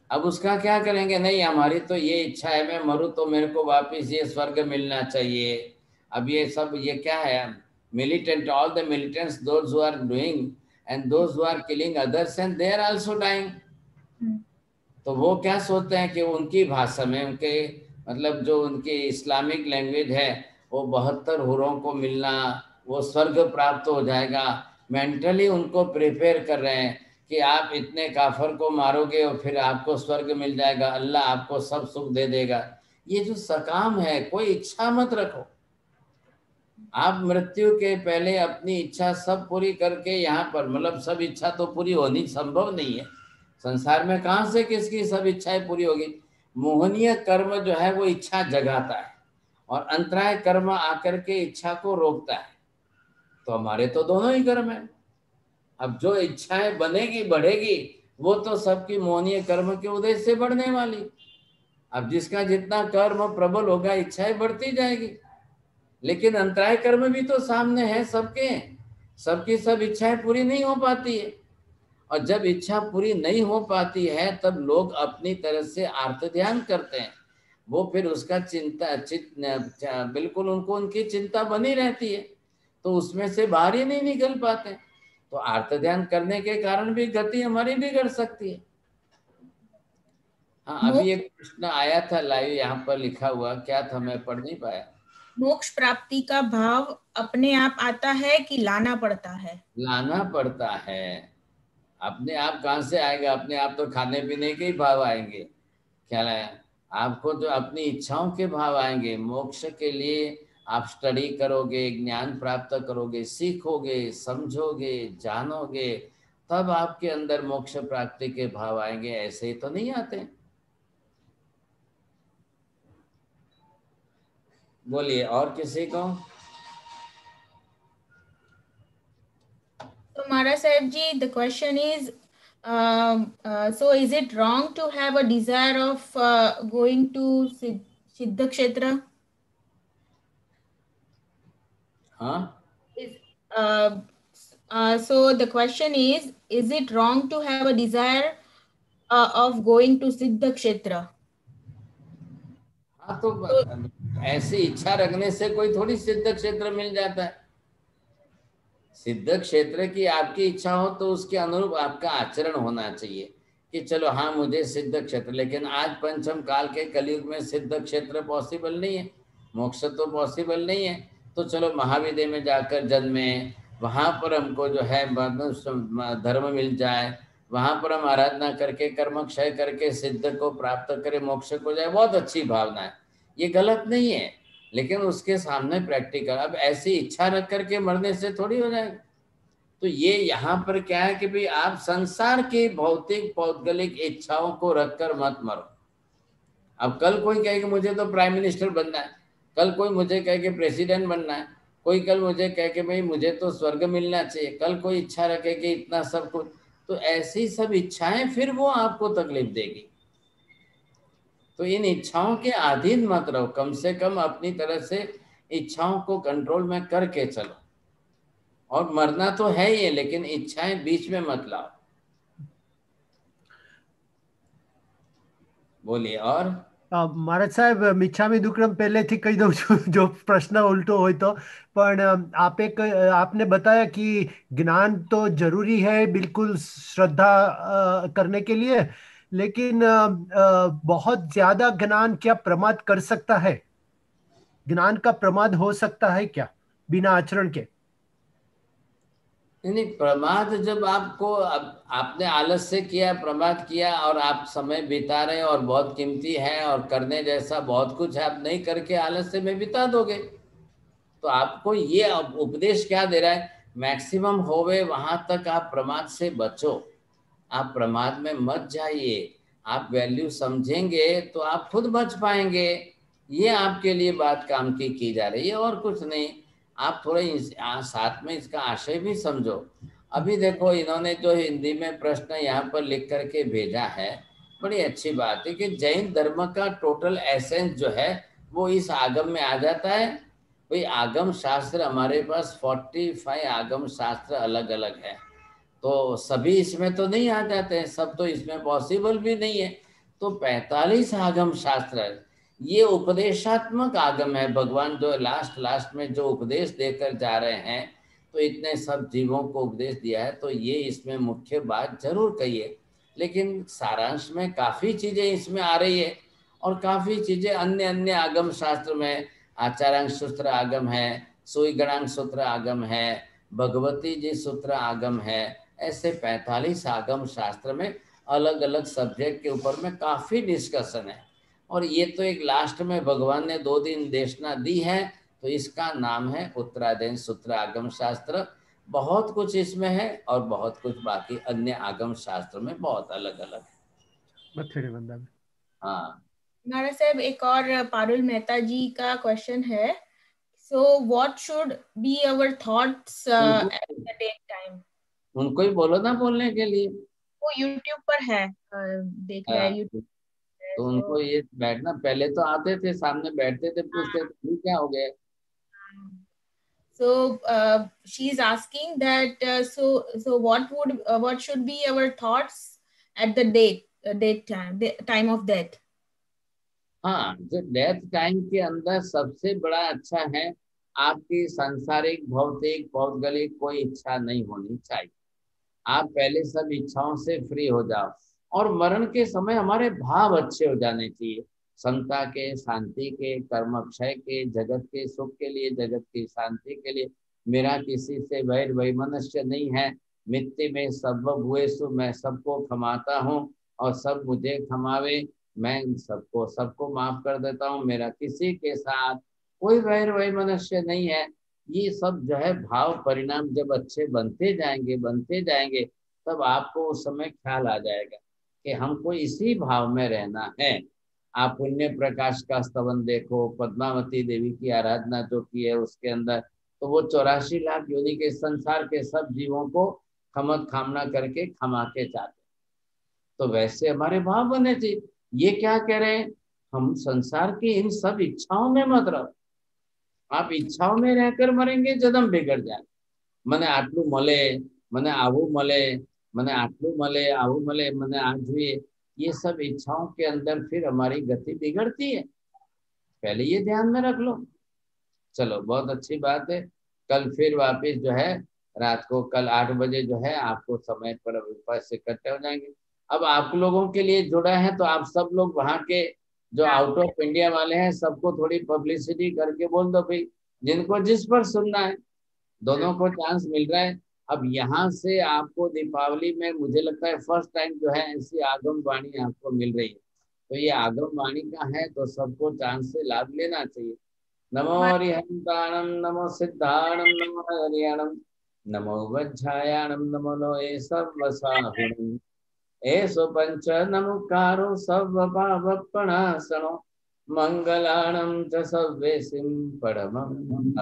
अब उसका क्या करेंगे? नहीं हमारी तो ये इच्छा है, मैं मरूं तो मेरे को वापस ये स्वर्ग मिलना चाहिए। अब ये सब ये क्या है? Militant, all the militants, those who are doing and those who are killing others and they are also dying. तो वो क्या सोचते हैं कि उनकी भाषा में, उनके मतलब जो उनकी इस्लामिक लैंग्वेज है, वो 72 हुरों को मिलना, वो स्वर्ग प्राप्त हो जाएगा। मेंटली उनको प्रिपेयर कर रहे हैं कि आप इतने काफर को मारोगे और फिर आपको स्वर्ग मिल जाएगा, अल्लाह आपको सब सुख दे देगा। ये जो सकाम है, कोई इच्छा मत रखो। आप मृत्यु के पहले अपनी इच्छा सब पूरी करके यहाँ पर, मतलब सब इच्छा तो पूरी होनी संभव नहीं है संसार में, कहाँ से किसकी सब इच्छाएं पूरी होगी? मोहनीय कर्म जो है वो इच्छा जगाता है और अंतराय कर्म आकर के इच्छा को रोकता है। तो हमारे तो दोनों ही कर्म है। अब जो इच्छाएं बनेगी बढ़ेगी वो तो सबकी मोहनीय कर्म के उदय से बढ़ने वाली। अब जिसका जितना कर्म प्रबल होगा इच्छाएं बढ़ती जाएगी, लेकिन अंतराय कर्म भी तो सामने है सबके, सबकी सब इच्छाएं पूरी नहीं हो पाती है। और जब इच्छा पूरी नहीं हो पाती है तब लोग अपनी तरह से आर्त ध्यान करते हैं, वो फिर उसका बिल्कुल उनको उनकी चिंता बनी रहती है, तो उसमें से बाहर ही नहीं निकल पाते। तो आर्त ध्यान करने के कारण भी गति हमारी बिगड़ सकती है। हाँ अभी एक प्रश्न आया था लाइव यहाँ पर लिखा हुआ, क्या था मैं पढ़ नहीं पाया। मोक्ष प्राप्ति का भाव अपने आप आता है कि लाना पड़ता है? लाना पड़ता है। अपने आप कहाँ से आएगा? अपने आप तो खाने पीने के ही भाव आएंगे। क्या है? आपको जो अपनी इच्छाओं के भाव आएंगे। मोक्ष के लिए आप स्टडी करोगे, ज्ञान प्राप्त करोगे, सीखोगे, समझोगे, जानोगे, तब आपके अंदर मोक्ष प्राप्ति के भाव आएंगे, ऐसे ही तो नहीं आते। बोलिए और किसी को। So Mara Sahib ji, the question is, so is it wrong to have a desire of going to Siddha Kshetra? हाँ Is So the question is it wrong to have a desire of going to Siddha Kshetra? हाँ, तो ऐसी इच्छा रखने से कोई थोड़ी सिद्ध क्षेत्र मिल जाता है। सिद्ध क्षेत्र की आपकी इच्छा हो तो उसके अनुरूप आपका आचरण होना चाहिए कि चलो हाँ मुझे सिद्ध क्षेत्र, लेकिन आज पंचम काल के कलयुग में सिद्ध क्षेत्र पॉसिबल नहीं है, मोक्ष तो पॉसिबल नहीं है। तो चलो महाविद्या में जाकर जन्मे, वहाँ पर हमको जो है धर्म मिल जाए, वहाँ पर हम आराधना करके कर्म क्षय करके सिद्ध को प्राप्त करें, मोक्ष को जाए, बहुत अच्छी भावना है, ये गलत नहीं है। लेकिन उसके सामने प्रैक्टिकल, अब ऐसी इच्छा रख करके मरने से थोड़ी हो जाएगा। तो ये यहाँ पर क्या है कि भाई आप संसार की भौतिक पौद्गलिक इच्छाओं को रखकर मत मरो। अब कल कोई कहे कि मुझे तो प्राइम मिनिस्टर बनना है, कल कोई मुझे कहे कि प्रेसिडेंट बनना है, कोई कल मुझे कहे कि भाई मुझे तो स्वर्ग मिलना चाहिए, कल कोई इच्छा रखे कि इतना सब कुछ, तो ऐसी सब इच्छाएं फिर वो आपको तकलीफ देगी। तो इन इच्छाओं के अधीन मत रहो, कम से कम अपनी तरह से इच्छाओं को कंट्रोल में करके चलो। और मरना तो है ही, लेकिन इच्छाएं बीच में मत लाओ। बोलिए। और महाराज साहेब, मिच्छामी दुक्कड़म પહેલેથી કહી દઉં છું જો પ્રશ્ન ઉલટો હોય તો, પણ आपने बताया कि ज्ञान तो जरूरी है बिल्कुल श्रद्धा करने के लिए, लेकिन बहुत ज्यादा ज्ञान क्या प्रमाद कर सकता है? ज्ञान का प्रमाद हो सकता है क्या बिना आचरण के? नहीं, प्रमाद जब आपको, अब आपने आलस से किया, प्रमाद किया और आप समय बिता रहे और बहुत कीमती है और करने जैसा बहुत कुछ है, आप नहीं करके आलस से में बिता दोगे। तो आपको ये उपदेश क्या दे रहा है, मैक्सिमम होवे वहां तक आप प्रमाद से बचो, आप प्रमाद में मत जाइए। आप वैल्यू समझेंगे तो आप खुद बच पाएंगे। ये आपके लिए बात काम की जा रही है और कुछ नहीं। आप थोड़े साथ में इसका आशय भी समझो। अभी देखो इन्होंने जो हिंदी में प्रश्न यहाँ पर लिख करके भेजा है, बड़ी अच्छी बात है कि जैन धर्म का टोटल एसेंस जो है वो इस आगम में आ जाता है। भाई आगम शास्त्र हमारे पास 45 आगम शास्त्र अलग अलग है, तो सभी इसमें तो नहीं आ जाते हैं, सब तो इसमें पॉसिबल भी नहीं है। तो 45 आगम शास्त्र है, ये उपदेशात्मक आगम है। भगवान जो लास्ट में जो उपदेश देकर जा रहे हैं, तो इतने सब जीवों को उपदेश दिया है, तो ये इसमें मुख्य बात जरूर कहिए। लेकिन सारांश में काफ़ी चीज़ें इसमें आ रही है और काफ़ी चीज़ें अन्य अन्य आगम शास्त्र में, आचारांग सूत्र आगम है, सुई गणांग सूत्र आगम है, भगवती जी सूत्र आगम है। ऐसे 45 आगम शास्त्र में अलग अलग सब्जेक्ट के ऊपर में काफ़ी डिस्कशन है। और ये तो एक लास्ट में भगवान ने 2 दिन देशना दी है, तो इसका नाम है उत्तरायण सूत्र आगम शास्त्र। बहुत कुछ इसमें है और बहुत कुछ बाकी अन्य आगम शास्त्र में बहुत अलग अलग है। हाँ महाराज साहब, एक और पारुल मेहता जी का क्वेश्चन है। So what should be our thoughts at the death time? उनको ही बोलो ना बोलने के लिए। वो YouTube पर है, देख रहा है YouTube। तो उनको ये बैठना, पहले तो आते थे सामने बैठते थे, पूछते थे, क्या हो गया? So she is asking that so what should be our thoughts at the date time of death? हाँ, जो डेथ टाइम के अंदर सबसे बड़ा अच्छा है, आपकी सांसारिक भौतिक पौद्गलिक कोई इच्छा नहीं होनी चाहिए। आप पहले सब इच्छाओं से फ्री हो जाओ और मरण के समय हमारे भाव अच्छे हो जाने चाहिए, समता के, शांति के, कर्म क्षय के, जगत के सुख के लिए, जगत की शांति के लिए। मेरा किसी से वैर वैमनस्य नहीं है, मित्ति में सर्वभूतेषु, मैं सबको क्षमाता हूँ और सब मुझे क्षमावे, मैं सबको माफ कर देता हूँ, मेरा किसी के साथ कोई वैर वैमनस्य नहीं है। ये सब जो है भाव परिणाम जब अच्छे बनते जाएंगे तब आपको उस समय ख्याल आ जाएगा कि हमको इसी भाव में रहना है। आप पुण्य प्रकाश का स्तवन देखो, पद्मावती देवी की आराधना जो की है उसके अंदर, तो वो 84 लाख योनि के संसार के सब जीवों को खमक खामना करके क्षमा के चाहते। तो वैसे हमारे भाव बने थे। ये क्या कह रहे हैं, हम संसार की इन सब इच्छाओं में मत रहो। आप इच्छाओं में रहकर मरेंगे, जन्म बिगड़ जाए। મને આટલું મળે, મને આવું મળે, મને આટલું મળે, આવું મળે, મને આ જોઈએ, ये सब इच्छाओं के अंदर फिर हमारी गति बिगड़ती है। पहले ये ध्यान में रख लो। चलो बहुत अच्छी बात है। कल फिर वापस जो है रात को कल 8 बजे जो है आपको समय पर उपस्थित इकट्ठे हो जाएंगे। अब आप लोगों के लिए जुड़ा है तो आप सब लोग वहां के जो आउट ऑफ इंडिया वाले हैं सबको थोड़ी पब्लिसिटी करके बोल दो भाई, जिनको जिस पर सुनना है, दोनों को चांस मिल रहा है। अब यहाँ से आपको दीपावली में मुझे लगता है फर्स्ट टाइम जो है ऐसी आगम वाणी आपको मिल रही है, तो ये आगम वाणी का है तो सबको चांस से लाभ लेना चाहिए। नमो हरिहंताणं नमो सिद्धाणं नमो हरियाणं नमो वज्रायाणं नमो लोये सर्वसाहुणं एषो पंच नमुकारो सर्वपापप्रणाशनो मंगलाणं च सर्वेसिं परमं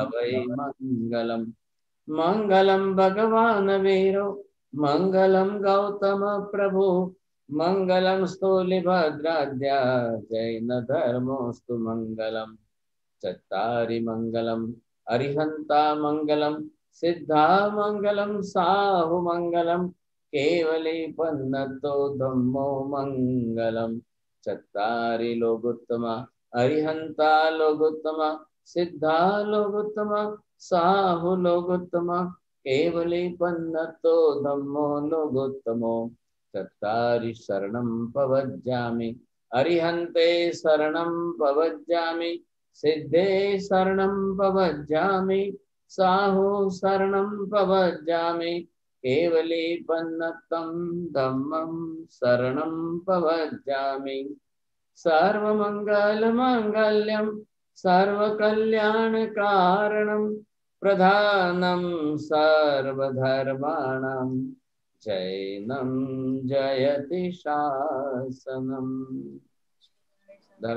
अवै मंगलम्। मंगलम भगवान वीरो मंगलम गौतम प्रभु मंगलम स्थूलिभद्राद्या जैन धर्मोस्तु मंगलम। चत्तारि मंगलम अरिहंता मंगलम सिद्धा मंगलम साहु मंगलम केवली पन्नतो धम्मो मंगलम। चत्तारि लोगोत्तमा अरिहंता लोगोत्तमा सिद्धा लोगोत्तमा साहु लोगोत्तमा केवली पन्नतो धम्मो लोगोत्तमो। चत्तारि शरणं पवज्जामि अरिहन्ते शरणं पवज्जामि सिद्धे शरणं पवज्जामि साहु शरणं पवज्जामि केवली पन्नतं धम्मं शरणं पवज्जामि। सर्वमंगलमांगल्यं सर्वकल्याणकारणं प्रधानं सर्वधर्माणां जैनं जयति शासनम्।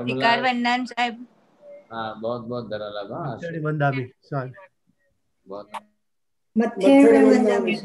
विकार वंदन साहब। हाँ बहुत बहुत धरा लगा। वंदामी बहुत मत्थेड़ वंदामी।